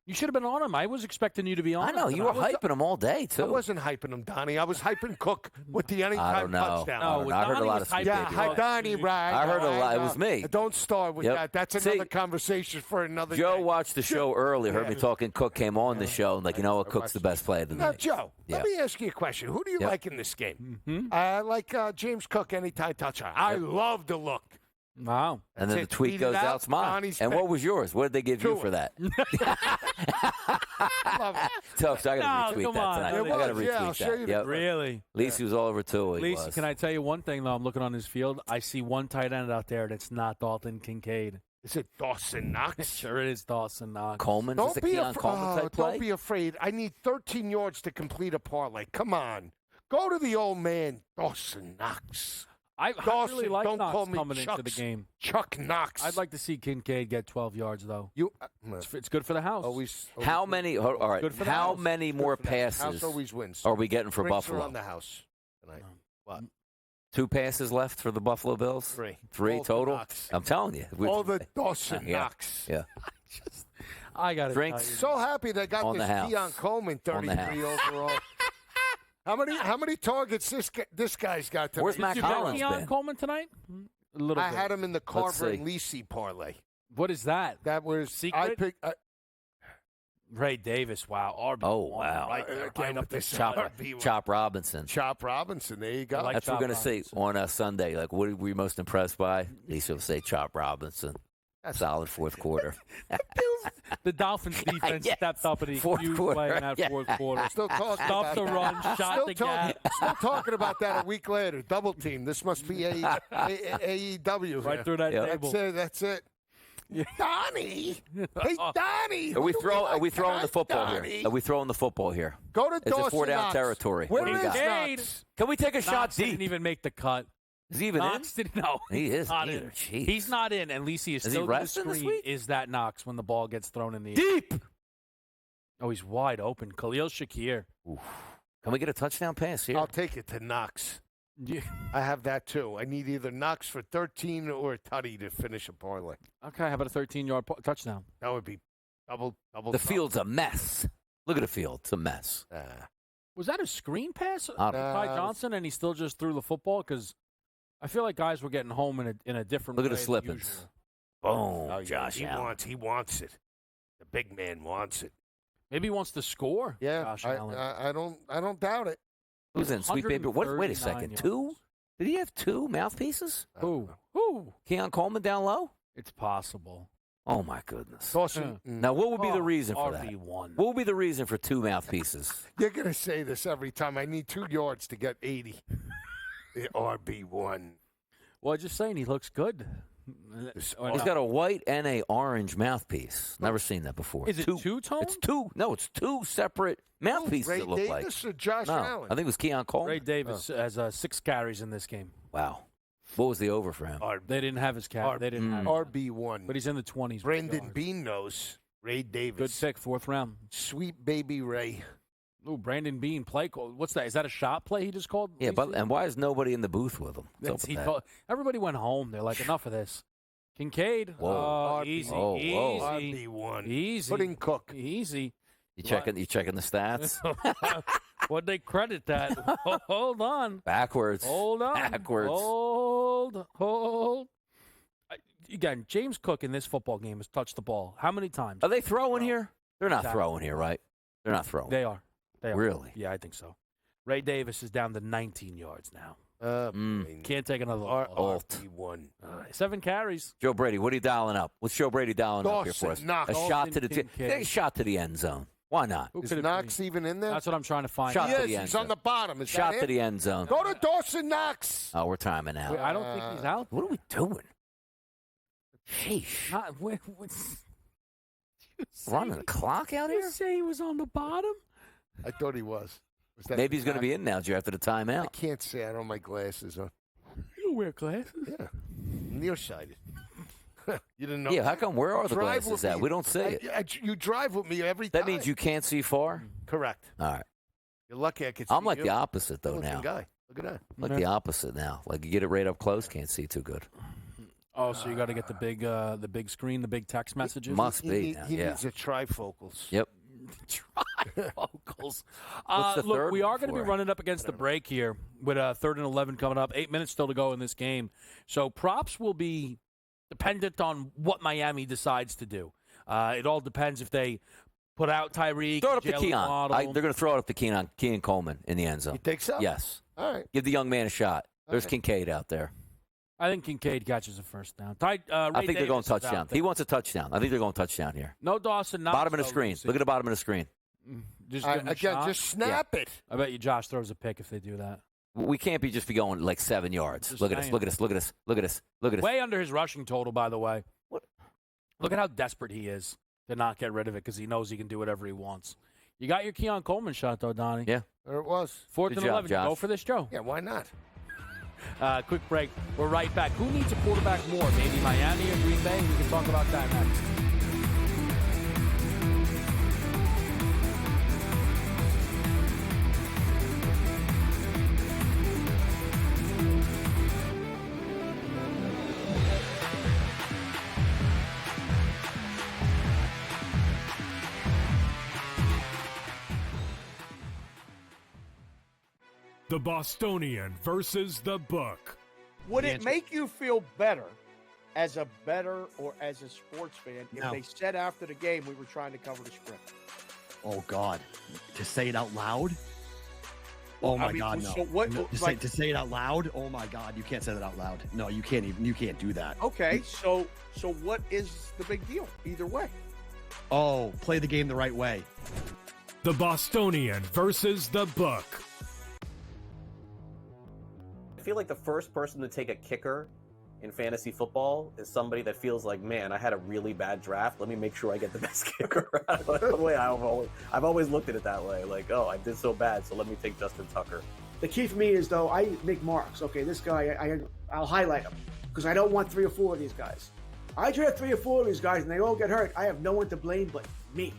S10: You should have been on him. I was expecting you to be on
S9: I
S10: him.
S9: know. You were hyping him all day, too.
S6: I wasn't hyping him, Donnie. I was hyping Cook with the anytime
S9: I don't know.
S6: touchdown.
S9: I don't know. I heard a lot of sweet baby Ray.
S6: Donnie, right?
S9: I heard a lot. It was me.
S6: Don't start with
S9: Yep.
S6: that. That's another conversation for another
S9: Joe
S6: day.
S9: watched the show earlier, heard me talking. Cook came on the show, and like, you know what? Cook's the best player of the
S6: Now,
S9: night.
S6: Joe,
S9: Yeah.
S6: let me ask you a question. Who do you
S9: Yep.
S6: like in this game?
S10: Mm-hmm.
S6: I like James Cook anytime touchdown. I love the look.
S10: Wow.
S9: And then the
S6: That's it.
S9: tweet
S6: Tweet
S9: goes
S6: it out.
S9: out, smile.
S6: Donnie's
S9: And
S6: pick.
S9: what was yours? What did they give you
S6: Tua.
S9: for that?
S6: Love it.
S9: Tough. So I got to
S10: No,
S9: retweet
S10: come
S9: that
S10: on.
S9: tonight.
S10: It
S9: I got to
S6: was, yeah, I'll
S9: retweet
S6: show
S9: that.
S6: you the
S9: Yep.
S10: Really?
S9: Lisi was all over Tua. He
S10: Lisi,
S9: was.
S10: can I tell you one thing, though? I'm looking on his field. I see one tight end out there that's not Dalton Kincaid.
S6: Is it Dawson Knox?
S10: Sure it is Dawson Knox.
S9: Coleman? Is
S6: Don't
S9: this a
S6: be,
S9: Keon Coleman type play?
S6: don't be afraid. I need 13 yards to complete a parlay. Come on. Go to the old man, Dawson Knox.
S10: I
S6: Dawson,
S10: really like
S6: don't
S10: Knox
S6: call me
S10: coming into the
S6: Chucks.
S10: game.
S6: Chuck Knox.
S10: I'd like to see Kincaid get 12 yards, though.
S6: you.
S10: It's good for the house.
S6: Always.
S9: How many? All right.
S10: Good for the
S9: How
S10: house.
S9: many more passes
S6: House always wins.
S9: are we getting for
S6: Drinks are
S9: Buffalo?
S6: on the house tonight. What?
S9: 2 passes left for the Buffalo Bills?
S6: 3.
S9: 3
S6: All the
S9: total?
S6: Knox.
S9: I'm telling you.
S6: All the Dawson
S9: Yeah.
S6: Knox.
S9: Yeah.
S10: I got to tell you.
S9: Drinks.
S6: So happy they got
S9: On
S6: this
S9: the house.
S6: Keon Coleman
S9: On the
S6: 33 overall. How many targets this guy's got tonight?
S9: Where's Matt
S10: Did you bet
S9: Collins
S10: Keon
S9: been?
S10: Coleman tonight? A little
S6: I
S10: bit.
S6: had him in the Carver
S9: see.
S6: and Lisi parlay.
S10: What is that?
S6: That was
S10: Secret?
S6: I picked.
S10: Ray Davis. Wow. RB1.
S9: Oh, wow.
S10: Right there.
S6: Again
S10: Right up
S6: with
S10: there.
S6: this
S9: Chop Robinson.
S6: Chop Robinson. There you go.
S10: I like
S9: That's what we're
S10: Chop
S9: going to see on Sunday. Like, what were you most impressed by? Lisa will say Chop Robinson. Solid fourth quarter.
S10: The Dolphins defense
S9: Yes.
S10: stepped up in the
S9: Fourth
S10: huge
S9: quarter.
S10: play in that
S9: Yeah.
S10: fourth quarter.
S6: Still talking
S10: Stuffed
S6: about
S10: the
S6: that.
S10: run, shot
S6: Still
S10: the
S6: talking,
S10: gap.
S6: still talking about that a week later. Double team. This must be AEW.
S10: Right
S6: here.
S10: through that
S9: Yep.
S10: table.
S6: That's it. Donnie. Hey, Donnie.
S9: Are we
S6: who do you
S9: throwing? Are
S6: like
S9: we throwing the
S6: tonight,
S9: football
S6: Donnie?
S9: here? Are we throwing the football here?
S6: Go to
S9: Is it
S6: Dawson
S9: 4-down
S6: Knox.
S9: territory?
S6: Where
S9: What do you
S6: is
S9: got?
S6: Knox?
S9: Can we take a shot
S10: Knox
S9: deep?
S10: didn't even make the cut.
S9: Is he even
S10: Knox didn't. No,
S9: He is
S10: not
S9: neither.
S10: in.
S9: Jeez.
S10: He's not in, and Lisi is
S9: Is he
S10: still going to
S9: resting this
S10: screen.
S9: week?
S10: Is that Knox when the ball gets thrown in the
S9: in?
S10: air?
S9: Deep.
S10: Oh, he's wide open. Khalil Shakir.
S9: Can we get a touchdown pass here?
S6: I'll take it to Knox.
S10: Yeah.
S6: I have that too. I need either Knox for 13 or a tutty to finish a parlay.
S10: Okay, how about a 13-yard touchdown?
S6: That would be double.
S9: The field's a mess. Look at the field. It's a mess.
S10: Was that a screen pass
S9: I
S10: by
S9: don't
S10: Ty Johnson, and he still just threw the football? Because I feel like guys were getting home in a different
S9: Look at
S10: way
S9: the
S10: than
S9: slippings.
S10: usual.
S9: Boom.
S6: Oh, yeah,
S9: Josh
S6: he
S9: Allen.
S6: wants it. The big man wants it.
S10: Maybe he wants to score.
S6: Yeah,
S10: Josh
S6: I
S10: Allen.
S6: don't doubt it.
S9: Who's in? Sweet baby. Wait a
S10: 139
S9: second.
S10: yards.
S9: 2? Did he have 2 mouthpieces?
S10: Who?
S9: Keon Coleman down low?
S10: It's possible.
S9: Oh, my goodness.
S6: Dawson,
S9: Now, what would be the reason for that?
S10: RB1.
S9: What would be the reason for 2 mouthpieces?
S6: you're going to say this every time. I need 2 yards to get 80. The RB1.
S10: Well, just saying, he looks good. Or
S9: He's
S10: not.
S9: got a white and a orange mouthpiece. Never seen that before.
S10: Is it two-tone?
S9: It's 2. No, it's 2 separate mouthpieces.
S6: Ray
S9: It look like.
S6: Davis or Josh
S9: No,
S6: Allen?
S9: I think it was Keon Coleman.
S10: Ray Davis has 6 carries in this game.
S9: Wow. What was the over for him?
S10: They didn't have his carry. They didn't have him.
S6: RB1.
S10: But he's in the 20s.
S6: Brandon Bean knows. Ray Davis.
S10: Good pick, 4th round.
S6: Sweet baby Ray.
S10: Ooh, Brandon Bean play call. What's that? Is that a shot play he just called?
S9: Yeah, but
S10: Lisi?
S9: and why is nobody in the booth with him? What's up with that?
S10: Everybody went home. They're like, enough of this. Kincaid.
S9: Whoa.
S10: Easy.
S9: Whoa,
S10: Easy.
S9: whoa.
S6: RB1.
S10: Easy.
S6: Pudding Cook.
S10: Easy.
S9: You checking the stats?
S10: What'd they credit that? Hold on.
S9: Backwards.
S10: Hold on.
S9: Backwards.
S10: Hold. Again, James Cook in this football game has touched the ball. How many times?
S9: Are they throwing here? They're not
S10: Exactly.
S9: throwing here, right? They're not throwing.
S10: They are.
S9: Really?
S10: Yeah, I think so. Ray Davis is down to 19 yards now. Can't take another
S9: Alt.
S10: 7 carries.
S9: Joe Brady, what are you dialing up? What's Joe Brady dialing up here for us?
S6: Knox.
S9: A shot to the
S10: Kincaid.
S9: a shot to the end zone. Why not?
S10: Who
S6: Is
S10: could it
S6: Knox
S10: be?
S6: even in there?
S10: That's what I'm trying to find
S9: Shot
S10: out.
S9: to the end
S6: He's
S9: zone.
S6: on the bottom. Is
S9: Shot
S6: that
S9: to
S6: it?
S9: the end zone.
S6: Go to Dawson Knox.
S9: Oh, we're timing out.
S10: Wait, I don't think he's out.
S9: What are we doing? Sheesh. Running the clock out
S10: You
S9: here?
S10: say he was on the bottom?
S6: I thought he was. that
S9: Maybe he's
S6: the
S9: going to be in now, Joe, after the timeout.
S6: I can't say. I don't have my glasses on.
S10: You don't wear glasses.
S6: Yeah. Nearsighted. You didn't know?
S9: Yeah, how come? Where are the
S6: Drive
S9: glasses
S6: with
S9: at?
S6: me.
S9: We don't see it.
S6: You drive with me every
S9: That
S6: time.
S9: means you can't see far?
S6: Correct.
S9: All right.
S6: You're lucky I could see
S9: I'm like
S6: you.
S9: the opposite, though,
S6: Good-looking
S9: now.
S6: guy. Look at that.
S9: Like the opposite now. Like you get it right up close, can't see too good.
S10: Oh, so you got to get the big screen, the big text messages?
S9: Must be.
S6: He
S9: Yeah.
S6: needs a trifocals.
S9: Yep.
S10: Trifocals.
S9: What's the
S10: Look,
S9: third
S10: we are
S9: one
S10: going to be
S9: for?
S10: running up against the break here with 3rd and 11 coming up. 8 minutes still to go in this game. So props will be dependent on what Miami decides to do. It all depends if they put out Tyreek.
S9: Throw it up to
S10: Jalen
S9: Keon.
S10: Waddle.
S9: They're going to throw it up to Keon Coleman in the end zone.
S6: You think so?
S9: Yes.
S6: All right.
S9: Give the young man a shot. There's
S6: Okay.
S9: Kincaid out there.
S10: I think Kincaid catches a first down.
S9: I think they're going touchdown. He wants a touchdown. I think they're going touchdown here.
S10: No Dawson.
S9: Bottom of the screen. Look at the bottom of the screen.
S10: Just
S6: All
S10: give him
S6: right,
S10: a
S6: again,
S10: shot.
S6: just snap it.
S10: I bet you Josh throws a pick if they do that.
S9: We can't be just be going like 7 yards.
S10: Just
S9: Look at us.
S10: saying.
S9: Look at us. Look at us. Look at us. Look at us.
S10: Way under his rushing total, by the way.
S9: What?
S10: Look at how desperate he is to not get rid of it because he knows he can do whatever he wants. You got your Keon Coleman shot, though, Donnie.
S9: Yeah.
S6: There it was.
S10: 4th
S9: Good
S10: and
S9: job,
S10: 11.
S9: Josh.
S10: Go for this, Joe.
S6: Yeah, why not?
S10: Quick break. We're right back. Who needs a quarterback more? Maybe Miami or Green Bay? We can talk about that next.
S1: The Bostonian versus the Book.
S2: Would it make you feel better as a bettor or as a sports fan if
S3: No.
S2: they said after the game we were trying to cover the spread?
S3: Oh God, to say it out loud. Oh my God, no.
S2: So what?
S3: No,
S2: like,
S3: to say it out loud. Oh my God, you can't say that out loud. No, you can't even. You can't do that.
S2: okay, so what is the big deal? Either way.
S3: Oh, play the game the right way.
S1: The Bostonian versus the Book.
S4: I feel like the first person to take a kicker in fantasy football is somebody that feels like, man, I had a really bad draft. Let me make sure I get the best kicker. The way I've always looked at it that way. Like, oh, I did so bad, so let me take Justin Tucker.
S5: The key for me is, though, I make marks. Okay, this guy, I'll highlight him because I don't want 3 or 4 of these guys. I draft 3 or 4 of these guys and they all get hurt. I have no one to blame but me.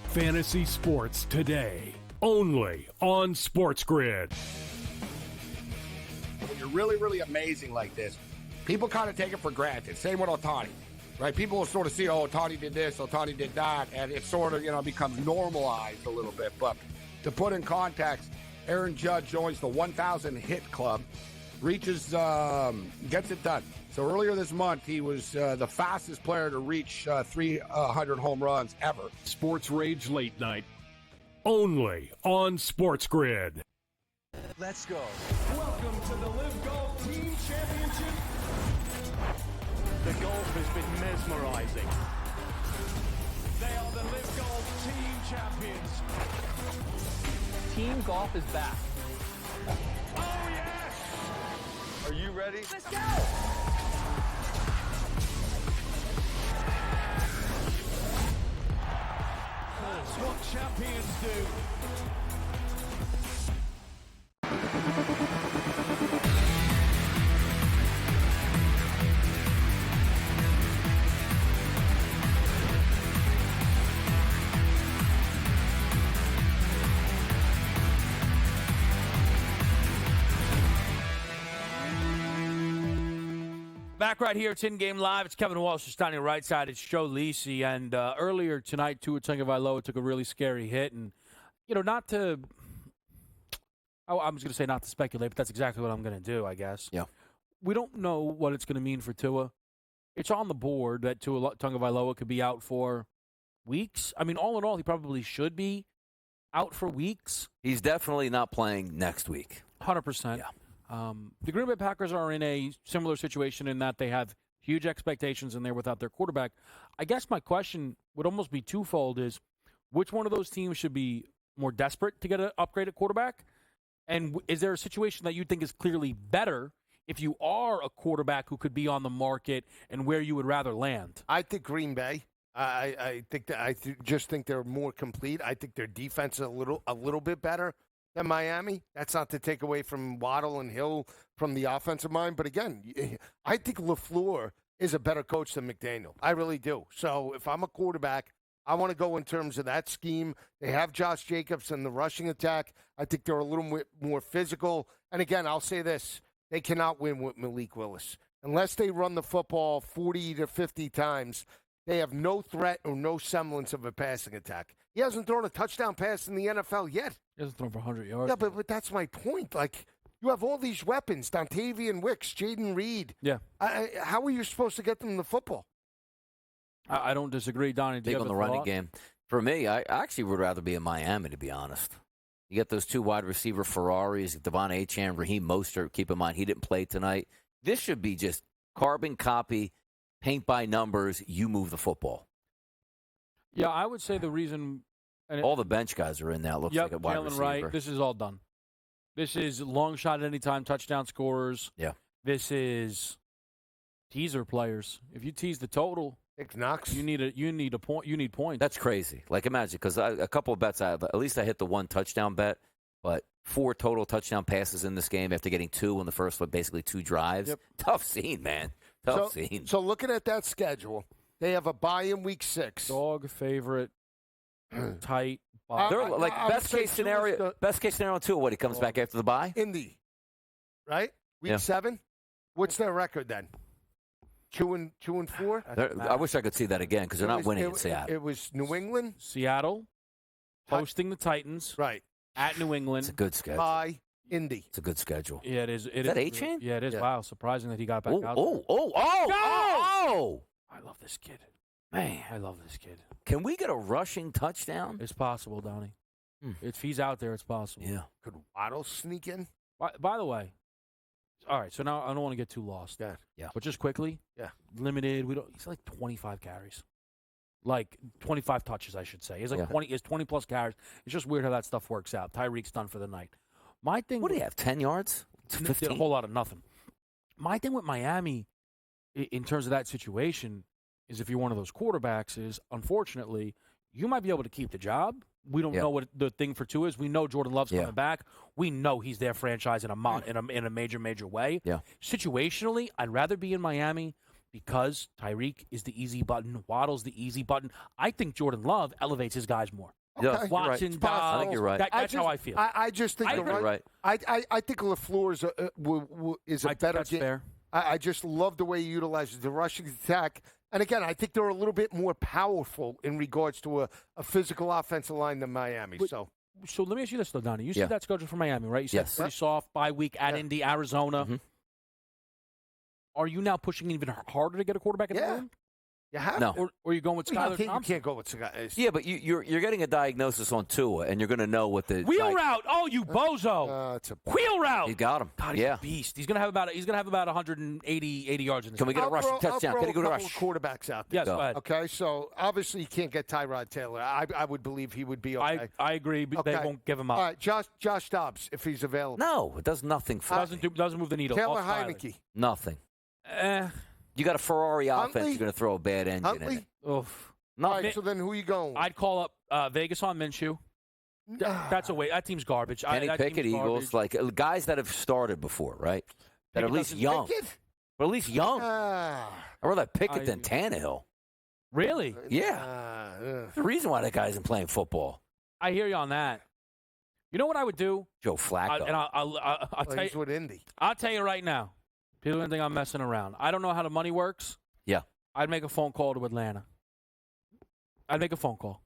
S1: Fantasy sports today. Only on SportsGrid.
S11: When you're really, really amazing like this, people kind of take it for granted. Same with Otani, right? People will sort of see, oh, Otani did this, Otani did that, and it sort of, becomes normalized a little bit. But to put in context, Aaron Judge joins the 1,000 hit club, gets it done. So earlier this month, he was the fastest player to reach 300 home runs ever.
S1: Sports Rage Late Night. Only on SportsGrid.
S7: Let's go. Welcome to the Live Golf Team Championship. The golf has been mesmerizing. They are the Live Golf Team Champions.
S8: Team golf is back.
S7: Oh, yes!
S8: Are you ready?
S7: Let's go! That's what champions do.
S10: Back right here, it's InGame-Live. It's Kevin Walsh, it's Donnie Rightside, it's Joe Lisi. And earlier tonight, Tua Tagovailoa took a really scary hit. And, not to – I was going to say not to speculate, but that's exactly what I'm going to do, I guess.
S9: Yeah.
S10: We don't know what it's going to mean for Tua. It's on the board that Tua Tagovailoa could be out for weeks. I mean, all in all, he probably should be out for weeks.
S9: He's definitely not playing next week.
S10: 100%.
S9: Yeah.
S10: The Green Bay Packers are in a similar situation in that they have huge expectations and they're without their quarterback. I guess my question would almost be twofold: is which one of those teams should be more desperate to get an upgraded quarterback? And is there a situation that you think is clearly better if you are a quarterback who could be on the market and where you would rather land?
S6: I think Green Bay. I just think they're more complete. I think their defense is a little bit better than Miami. That's not to take away from Waddle and Hill from the offensive mind. But again, I think LaFleur is a better coach than McDaniel. I really do. So if I'm a quarterback, I want to go in terms of that scheme. They have Josh Jacobs in the rushing attack. I think they're a little more physical. And again, I'll say this. They cannot win with Malik Willis. Unless they run the football 40 to 50 times, they have no threat or no semblance of a passing attack. He hasn't thrown a touchdown pass in the NFL yet.
S10: He hasn't thrown for 100 yards.
S6: Yeah, but that's my point. Like, you have all these weapons, Dontavian Wicks, Jaden Reed.
S10: Yeah.
S6: How are you supposed to get them the football?
S10: I don't disagree, Donnie.
S9: Big on the running game. For me, I actually would rather be in Miami, to be honest. You get those two wide receiver Ferraris, Devon Achane, Raheem Mostert. Keep in mind, he didn't play tonight. This should be just carbon copy, paint by numbers, you move the football.
S10: Yeah, I would say the reason...
S9: all the bench guys are in now. It looks like a wide receiver.
S10: Right. This is all done. This is long shot at any time, touchdown scorers.
S9: Yeah.
S10: This is teaser players. If you tease the total...
S6: Knox.
S10: You need a point. You need points.
S9: That's crazy. Like, imagine, because a couple of bets, at least I hit the one touchdown bet, but 4 total touchdown passes in this game after getting 2 in the first, basically 2 drives. Yep. Tough scene, man. Tough scene.
S6: So looking at that schedule, they have a bye in week 6.
S10: Dog favorite, tight.
S9: They're like best case scenario. Best case scenario too. What, he comes back after the bye?
S6: Indy, right? Week 7. What's their record then? 2-4.
S9: I wish I could see that again because they're not winning in Seattle.
S6: It was New England,
S10: Seattle, hosting the Titans,
S6: right?
S10: At New England.
S9: It's a good schedule.
S6: By Indy.
S9: It's a good schedule.
S10: Yeah, it is.
S9: Is that Achane?
S10: Yeah, it is. Yeah. Wow, surprising that he got back out.
S9: Oh!
S10: I love this kid.
S9: Man,
S10: I love this kid.
S9: Can we get a rushing touchdown?
S10: It's possible, Donnie. If he's out there, it's possible.
S9: Yeah.
S6: Could Waddle sneak in?
S10: By the way, all right, so now I don't want to get too lost.
S6: Yeah.
S10: But just quickly, limited. He's like 25 carries. Like 25 touches, I should say. He's like 20 plus carries. It's just weird how that stuff works out. Tyreek's done for the night. My thing.
S9: What do you have? 10 yards? 15?
S10: Did a whole lot of nothing. My thing with Miami, in terms of that situation, is if you're one of those quarterbacks, is unfortunately you might be able to keep the job. We don't know what the thing for 2 is. We know Jordan Love's coming back. We know he's their franchise in a major way.
S9: Yeah.
S10: Situationally, I'd rather be in Miami because Tyreek is the easy button. Waddle's the easy button. I think Jordan Love elevates his guys more.
S9: Okay.
S10: Watson,
S9: I think you're right.
S10: That's how I feel.
S6: I just think
S9: you're right.
S6: I think LaFleur is a better
S10: that's
S6: game.
S10: Fair.
S6: I just love the way he utilizes the rushing attack. And again, I think they're a little bit more powerful in regards to a physical offensive line than Miami. So
S10: let me ask you this, though, Donnie. You see that schedule for Miami, right? You said pretty soft, bye week at Indy, Arizona.
S9: Mm-hmm.
S10: Are you now pushing even harder to get a quarterback in the room?
S6: You have
S9: no.
S10: Or are you going with Skylar Thompson?
S6: You can't go with Skylar.
S9: Yeah, but you're getting a diagnosis on Tua, and you're going to know what the
S10: wheel route. Oh, you bozo! Wheel route.
S9: You got him.
S10: God, he's a beast. He's going to have about 180 yards in this.
S9: Can we get a rushing touchdown? Can he go to rush?
S6: Quarterbacks out
S10: Yes,
S6: there.
S10: go ahead.
S6: Okay, so obviously you can't get Tyrod Taylor. I would believe he would be okay.
S10: I agree, but they won't give him up.
S6: All right, Josh Dobbs, if he's available.
S9: No, it does nothing for
S10: doesn't move the needle.
S6: Taylor Heineke.
S9: Nothing. You got a Ferrari offense. You're going to throw a bad engine in it.
S10: Oof.
S6: All right, so then who are you going with?
S10: I'd call up Vegas on Minshew. That's a way. That team's garbage.
S9: Kenny Pickett, Eagles, like guys that have started before, right? That are at least young. Or at least young. I'd rather Pickett than Tannehill.
S10: Really?
S9: Yeah. The reason why that guy isn't playing football.
S10: I hear you on that. You know what I would do?
S9: Joe Flacco.
S10: And I'll tell you.
S6: With Indy.
S10: I'll tell you right now. People don't think I'm messing around. I don't know how the money works.
S9: Yeah.
S10: I'd make a phone call to Atlanta. I'd make a phone call.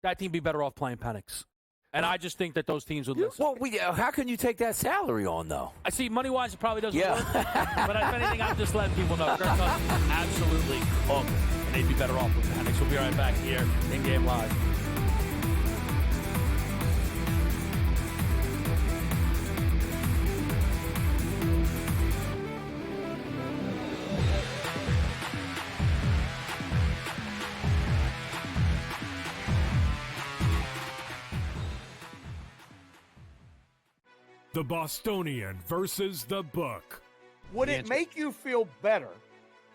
S10: That team be better off playing Penix. And I just think that those teams would listen.
S9: Well, how can you take that salary on, though?
S10: I see money-wise it probably doesn't work. But if anything, I'm just letting people know. Kirk Cousins is absolutely hooked. And they'd be better off with Penix. We'll be right back here in Game Live.
S1: The Bostonian versus the book.
S2: Would it make you feel better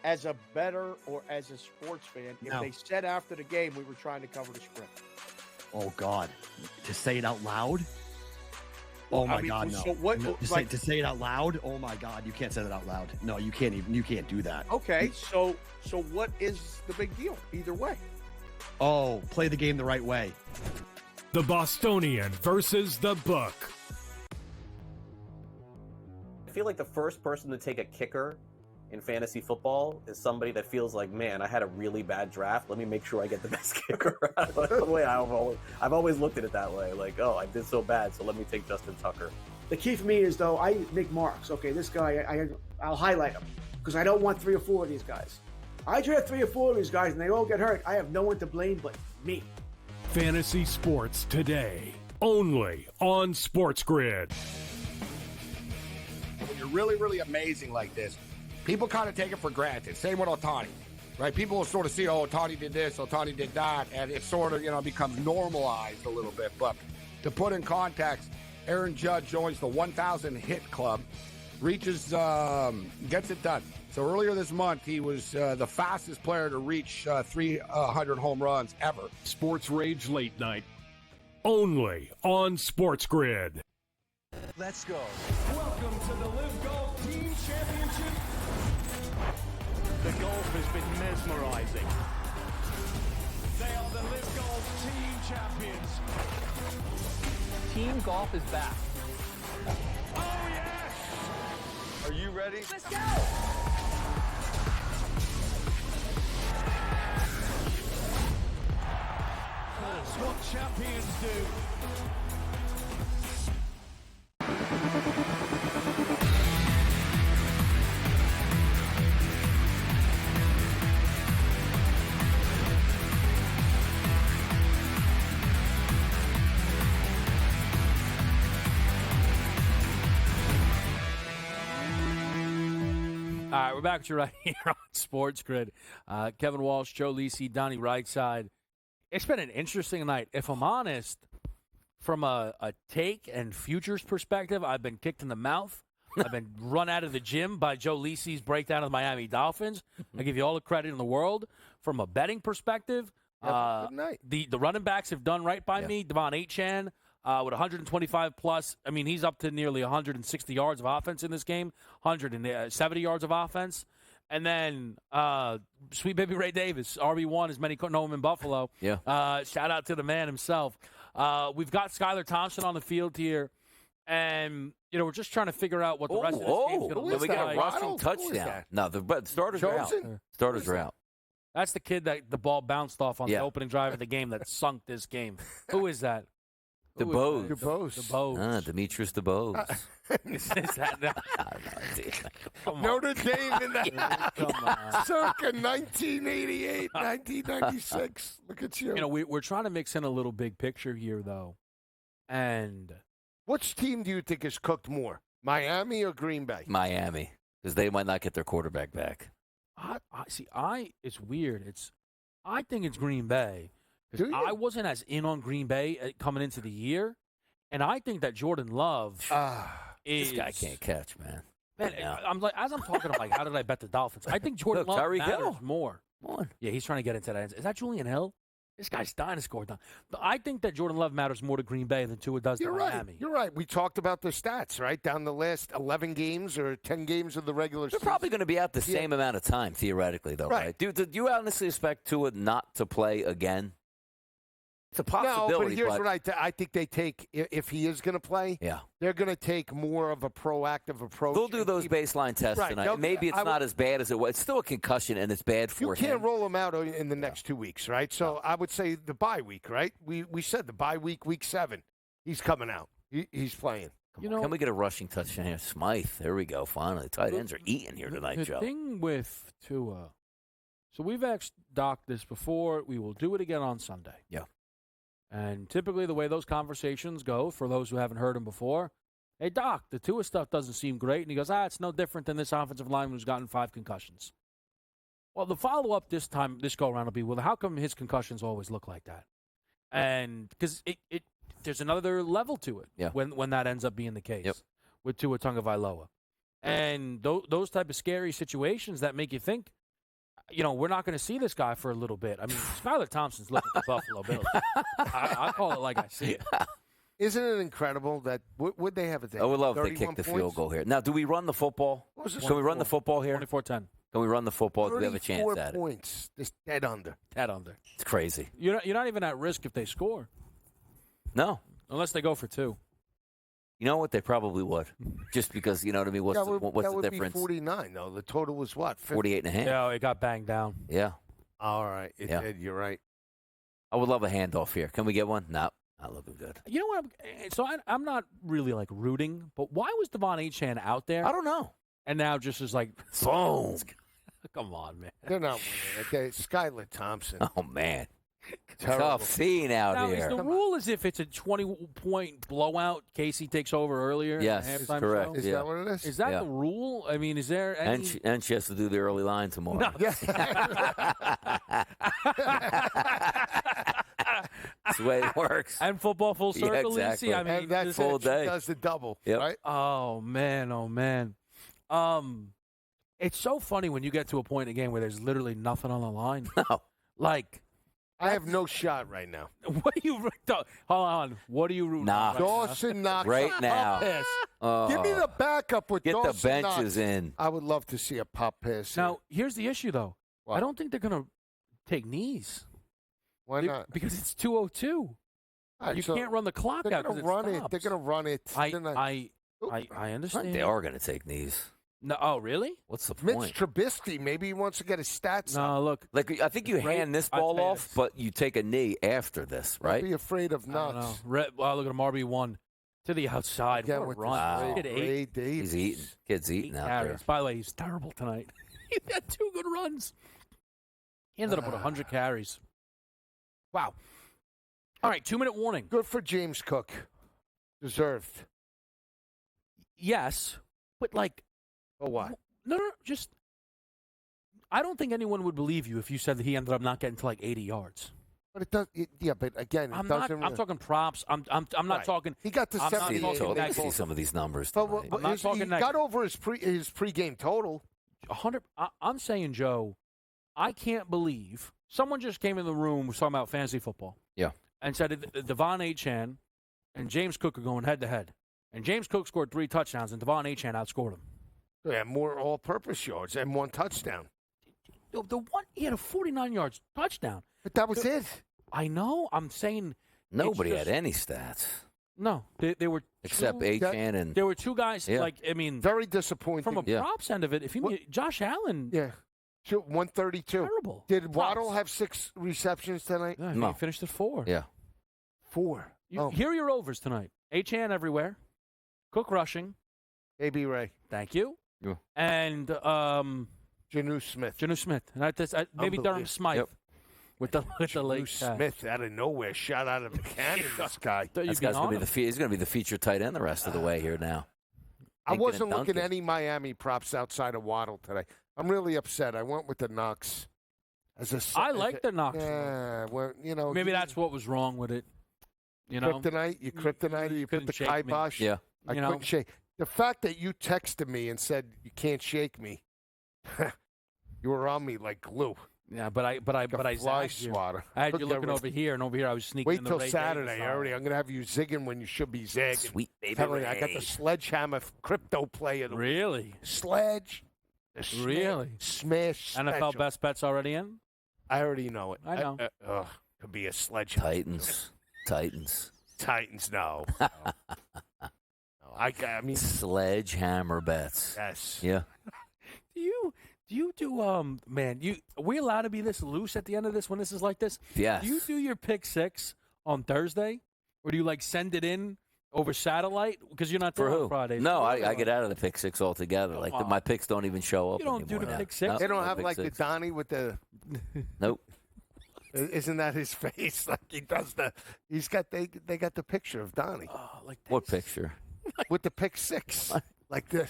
S2: as a bettor or as a sports fan if they said after the game we were trying to cover the spread?
S3: Oh, God. To say it out loud? Oh, my God, no.
S2: So what,
S3: no. To say it out loud? Oh, my God. You can't say that out loud. No, you can't do that.
S2: Okay, so what is the big deal either way?
S3: Oh, play the game the right way.
S1: The Bostonian versus the book.
S4: I feel like the first person to take a kicker in fantasy football is somebody that feels like, man, I had a really bad draft. Let me make sure I get the best kicker. The way I've always looked at it that way. Like, oh, I did so bad, so let me take Justin Tucker.
S5: The key for me is, though, I make marks. Okay, this guy, I'll highlight him because I don't want 3 or 4 of these guys. I draft 3 or 4 of these guys and they all get hurt. I have no one to blame but me.
S1: Fantasy sports today, only on SportsGrid.
S11: When you're really, really amazing like this, people kind of take it for granted. Same with Ohtani, right? People will sort of see, oh, Ohtani did this, Ohtani did that, and it sort of, becomes normalized a little bit. But to put in context, Aaron Judge joins the 1,000 hit club, gets it done. So earlier this month, he was the fastest player to reach 300 home runs ever.
S1: Sports Rage Late Night, only on SportsGrid.
S7: Let's go. Welcome to the Live Golf Team Championship. The golf has been mesmerizing. They are the Live Golf Team Champions.
S8: Team golf is back.
S7: Oh, yes!
S8: Are you ready?
S7: Let's go! That's what champions do.
S10: All right, we're back to right here on SportsGrid. Kevin Walsh, Joe Lisi, Donnie Rightside. It's been an interesting night. If I'm honest, from a take and futures perspective, I've been kicked in the mouth. I've been run out of the gym by Joe Lisi's breakdown of the Miami Dolphins. I give you all the credit in the world. From a betting perspective,
S6: good night.
S10: The running backs have done right by me. Devon Achane with 125 plus. I mean, he's up to nearly 160 yards of offense in this game, 170 yards of offense. And then sweet baby Ray Davis, RB1, as many know him in Buffalo.
S9: Yeah.
S10: Shout out to the man himself. We've got Skylar Thompson on the field here. And, we're just trying to figure out what the rest of this game's going to look like.
S9: We got a rushing touchdown. No, the starters are out. Starters are out.
S10: That's the kid that the ball bounced off on the opening drive of the game that sunk this game. Who is that?
S6: DeBose.
S9: Demetrius DeBose.
S10: Is that
S6: Notre Dame in that circa 1988, 1996. Look at you.
S10: We're trying to mix in a little big picture here, though. And
S6: which team do you think is cooked more, Miami or Green Bay?
S9: Miami, because they might not get their quarterback back.
S10: It's weird. I think it's Green Bay. I wasn't as in on Green Bay coming into the year, and I think that Jordan Love
S9: this guy can't catch, man.
S10: Man, I'm like, as I'm talking, I'm like, how did I bet the Dolphins? I think Jordan Love matters more.
S9: Come on.
S10: Yeah, he's trying to get into that. Is that Julian Hill? This guy's dying to score. I think that Jordan Love matters more to Green Bay than Tua does to Miami.
S6: You're right. We talked about the stats, right? Down the last 11 games or 10 games of the regular season.
S9: They're probably going to be out the same amount of time, theoretically, though, right? Do you honestly expect Tua not to play again? It's a possibility.
S6: No, but here's what I think they take, if he is going to play, they're going to take more of a proactive approach.
S9: They'll do those baseline tests tonight. Maybe it's not as bad as it was. It's still a concussion, and it's bad for him.
S6: You can't roll him out in the next 2 weeks, right? So I would say the bye week, right? We said the bye week, week 7. He's coming out. He's playing.
S9: Can we get a rushing touchdown here? Smythe. There we go, finally. Tight ends are eating here tonight, Joe.
S10: The thing with Tua, so we've asked Doc this before. We will do it again on Sunday.
S9: Yeah.
S10: And typically the way those conversations go, for those who haven't heard him before, hey, Doc, the Tua stuff doesn't seem great. And he goes, it's no different than this offensive lineman who's gotten 5 concussions. Well, the follow-up this go-around will be, well, how come his concussions always look like that? And because there's another level to it when that ends up being the case.
S9: Yep.
S10: with Tua Tagovailoa. And those type of scary situations that make you think, we're not going to see this guy for a little bit. I mean, Skylar Thompson's looking at the Buffalo Bills. I call it like I see it.
S6: Isn't it incredible that would they have a day?
S9: I would love if they kick the field goal here. Now, do we run the football? Can we run the football here?
S10: 24-10.
S9: Can we run the football? Do we have a chance at
S6: 34 points. Just dead under.
S10: Dead under.
S9: It's crazy.
S10: You're not even at risk if they score.
S9: No.
S10: Unless they go for 2.
S9: You know what? They probably would. Just because, you know what I mean? What's the difference?
S6: That would be 49, though. The total was what?
S9: 48.5.
S10: Yeah, it got banged down.
S9: Yeah.
S6: All right. It did. You're right.
S9: I would love a handoff here. Can we get one? No. Not looking good.
S10: You know what? I'm not really like rooting, but why was Devon Achane out there?
S9: I don't know.
S10: And now just is like,
S9: boom.
S10: Come on, man.
S6: They're not winning. Okay, Skylar Thompson.
S9: Oh, man.
S6: Terrible.
S9: Tough scene out
S10: now,
S9: here.
S10: Is the rule as if it's a 20-point blowout? Casey takes over earlier.
S9: Yes, correct.
S10: Show?
S6: Is that what it is?
S10: Is that the rule? I mean, is there any...
S9: And she has to do the early line tomorrow.
S10: No.
S9: That's the way it works.
S10: And football full circle,
S9: exactly.
S10: Lisi? I mean,
S6: and that's
S9: full
S6: it.
S9: day.
S6: She does the double,
S9: Yep.
S6: right?
S10: Oh, man. It's so funny when you get to a point in a game where there's literally nothing on the line.
S9: No.
S10: Like...
S6: I have no shot right now.
S10: What are you... Hold on. What are you rooting
S9: Knox.
S10: for
S6: Dawson Knox.
S9: Right now.
S6: Pass. Give me the backup with
S9: Get
S6: Dawson
S9: the benches
S6: Knox.
S9: in.
S6: I would love to see a pop pass.
S10: Now, here's the issue, though.
S6: What?
S10: I don't think they're going to take knees.
S6: Why not?
S10: Because it's 2:02.
S6: Right,
S10: You
S6: so
S10: can't run the clock
S6: they're
S10: out
S6: going to
S10: because
S6: run it. They're going to run it.
S10: I understand.
S9: They are going to take knees.
S10: No, oh, really?
S9: What's the
S6: Mitch
S9: point?
S6: Trubisky, maybe he wants to get his stats up.
S10: No, look.
S9: Like, I think you hand this ball off, but you take a knee after this, right?
S6: Don't be afraid of Knox.
S10: Wow, look at him, RB1 to the outside.
S6: Again,
S10: what a
S6: with
S10: run.
S6: this Ray Davis.
S9: He's eating. Kid's eating out
S10: carries.
S9: there.
S10: By the way, he's terrible tonight. He had 2 good runs. He ended up with 100 carries. Wow. All right, 2-minute warning.
S6: Good for James Cook. Deserved.
S10: Yes, but like...
S6: Oh, what?
S10: No, just... I don't think anyone would believe you if you said that he ended up not getting to like 80 yards.
S6: But it does. But again,
S10: I'm
S6: doesn't.
S10: I'm talking props. I'm not talking.
S6: He got to
S10: I'm not
S6: 78.
S10: talking
S9: Let me see some of these numbers.
S6: But
S10: I'm not talking
S6: he got over his pregame total.
S10: 100. I'm saying, Joe, I can't believe someone just came in the room was talking about fantasy football.
S9: Yeah.
S10: And said that Devon Achane and James Cook are going head to head, and James Cook scored 3 touchdowns, and Devon Achane outscored him.
S6: Yeah, more all-purpose yards and 1 touchdown.
S10: The one he had a 49 yards touchdown.
S6: But that was it.
S10: I know. I'm saying
S9: Nobody had any stats.
S10: No, they were
S9: except Achane and
S10: there were 2 guys.
S9: Yeah.
S10: Like I mean,
S6: very disappointing
S10: from a props end of it. If you Josh Allen,
S6: 132.
S10: Terrible.
S6: Did Waddle have 6 receptions tonight?
S10: Yeah,
S9: No.
S10: he finished at 4.
S9: Yeah.
S6: 4.
S10: Here are your overs tonight. Achane everywhere. Cook rushing.
S6: A.B. Ray.
S10: Thank you.
S9: Yeah.
S10: And
S6: Janu Smith.
S10: And maybe Durham Smythe with the late
S6: Smith out of nowhere, shot out of the cannon. This guy.
S9: This guy's going to be he's going to be the feature tight end the rest of the way here now.
S6: I wasn't looking at any Miami props outside of Waddle today. I'm really upset. I went with the Knox.
S10: I like the Knox.
S6: Yeah, well,
S10: maybe that's what was wrong with it.
S6: Kryptonite. You put the kibosh.
S9: Yeah,
S6: I couldn't shake. The fact that you texted me and said you can't shake me, you were on me like glue.
S10: Yeah, but I
S6: fly
S10: zagged you.
S6: swatter.
S10: I had you looking over here, and over here I was sneaking.
S6: Wait
S10: in the
S6: till
S10: Ray
S6: Saturday,
S10: Davis
S6: already. I'm going to have you zigging when you should be zagging.
S9: Sweet baby
S6: Telling you, I got
S9: Ray.
S6: the sledgehammer crypto play of the
S10: Really?
S6: Sledge.
S10: Really?
S6: Smash.
S10: NFL
S6: special.
S10: best bets already in?
S6: I already know it.
S10: I know.
S6: Could be a sledgehammer.
S9: Titans.
S6: No. I mean
S9: sledgehammer bets.
S6: Yes.
S9: Yeah.
S10: Do you do man? Are we allowed to be this loose at the end of this when this is like this?
S9: Yes.
S10: Do you do your pick 6 on Thursday, or do you like send it in over satellite because you're not
S9: For
S10: doing
S9: who?
S10: it Fridays?
S9: No, I get out of the pick 6 altogether. Like my picks don't even show up.
S10: You don't do
S9: anymore
S10: the
S9: now.
S10: pick 6?
S9: No,
S6: They don't
S9: no
S6: have
S9: pick
S6: like
S9: six.
S6: the Donnie with the.
S9: Nope.
S6: Isn't that his face? Like he does the. He's got they got the picture of Donnie
S10: Like
S9: What picture?
S6: with the pick 6 like this.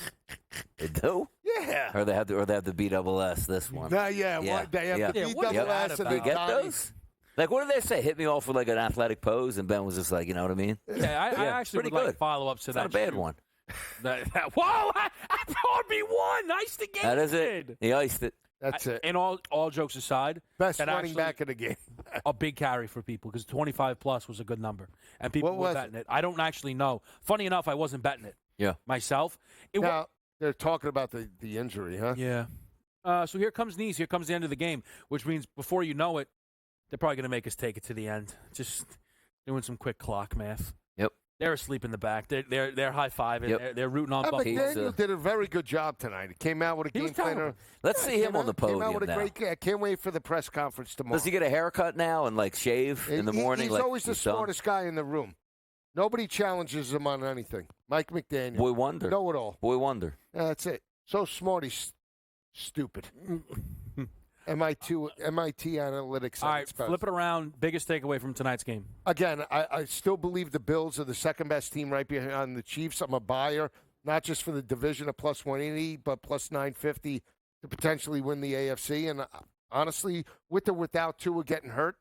S9: They do?
S6: Yeah.
S9: Or they have the BSS this one.
S6: They have
S9: Yeah.
S6: the
S10: what is
S6: BSS
S10: that
S6: and
S9: You
S6: the
S9: get
S6: Donnie.
S9: those? Like, what did they say? Hit me off with like an athletic pose, and Ben was just like, you know what I mean?
S10: Yeah, I actually
S9: pretty
S10: would
S9: good.
S10: like follow-ups to
S9: It's
S10: that.
S9: not a bad
S10: shoot.
S9: one.
S10: Whoa! RB1, nice to get.
S9: That is it. He iced it.
S6: That's it.
S10: And all jokes aside,
S6: best running back of the game.
S10: A big carry for people because 25 plus was a good number, and people were betting it. I don't actually know. Funny enough, I wasn't betting it.
S9: Yeah,
S10: myself.
S6: Now they're talking about the injury, huh?
S10: Yeah. So here comes knees. Here comes the end of the game, which means before you know it, they're probably going to make us take it to the end. Just doing some quick clock math.
S9: Yep. They're
S10: asleep in the back. They're high fiving. Yep. They're rooting on Buffalo.
S6: McDaniel did a very good job tonight. He came out with a game plan.
S9: Let's see him on the podium
S6: came out with
S9: now.
S6: I can't wait for the press conference tomorrow.
S9: Does he get a haircut now and shave in the morning?
S6: He's always the smartest guy in the room. Nobody challenges him on anything. Mike McDaniel.
S9: Boy wonder.
S6: Know it all.
S9: Boy wonder.
S6: That's it. So smart, he's stupid. MIT analytics.
S10: All right, flip it around. Biggest takeaway from tonight's game.
S6: Again, I still believe the Bills are the second best team right behind the Chiefs. I'm a buyer, not just for the division of plus 180, but plus 950 to potentially win the AFC. And honestly, with or without Tua getting hurt,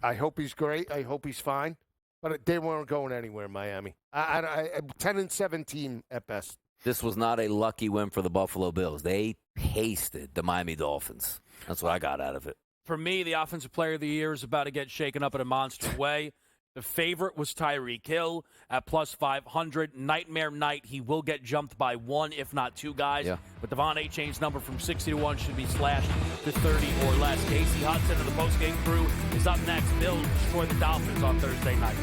S6: I hope he's great. I hope he's fine. But they weren't going anywhere, Miami. 10-7 team at best.
S9: This was not a lucky win for the Buffalo Bills. They pasted the Miami Dolphins. That's what I got out of it.
S10: For me, the Offensive Player of the Year is about to get shaken up in a monster way. The favorite was Tyreek Hill at plus 500. Nightmare night. He will get jumped by one, if not two guys.
S9: Yeah.
S10: But Devon Achane's number from 60 to 1 should be slashed to 30 or less. Casey Hudson of the postgame crew is up next. Bills destroy the Dolphins on Thursday night.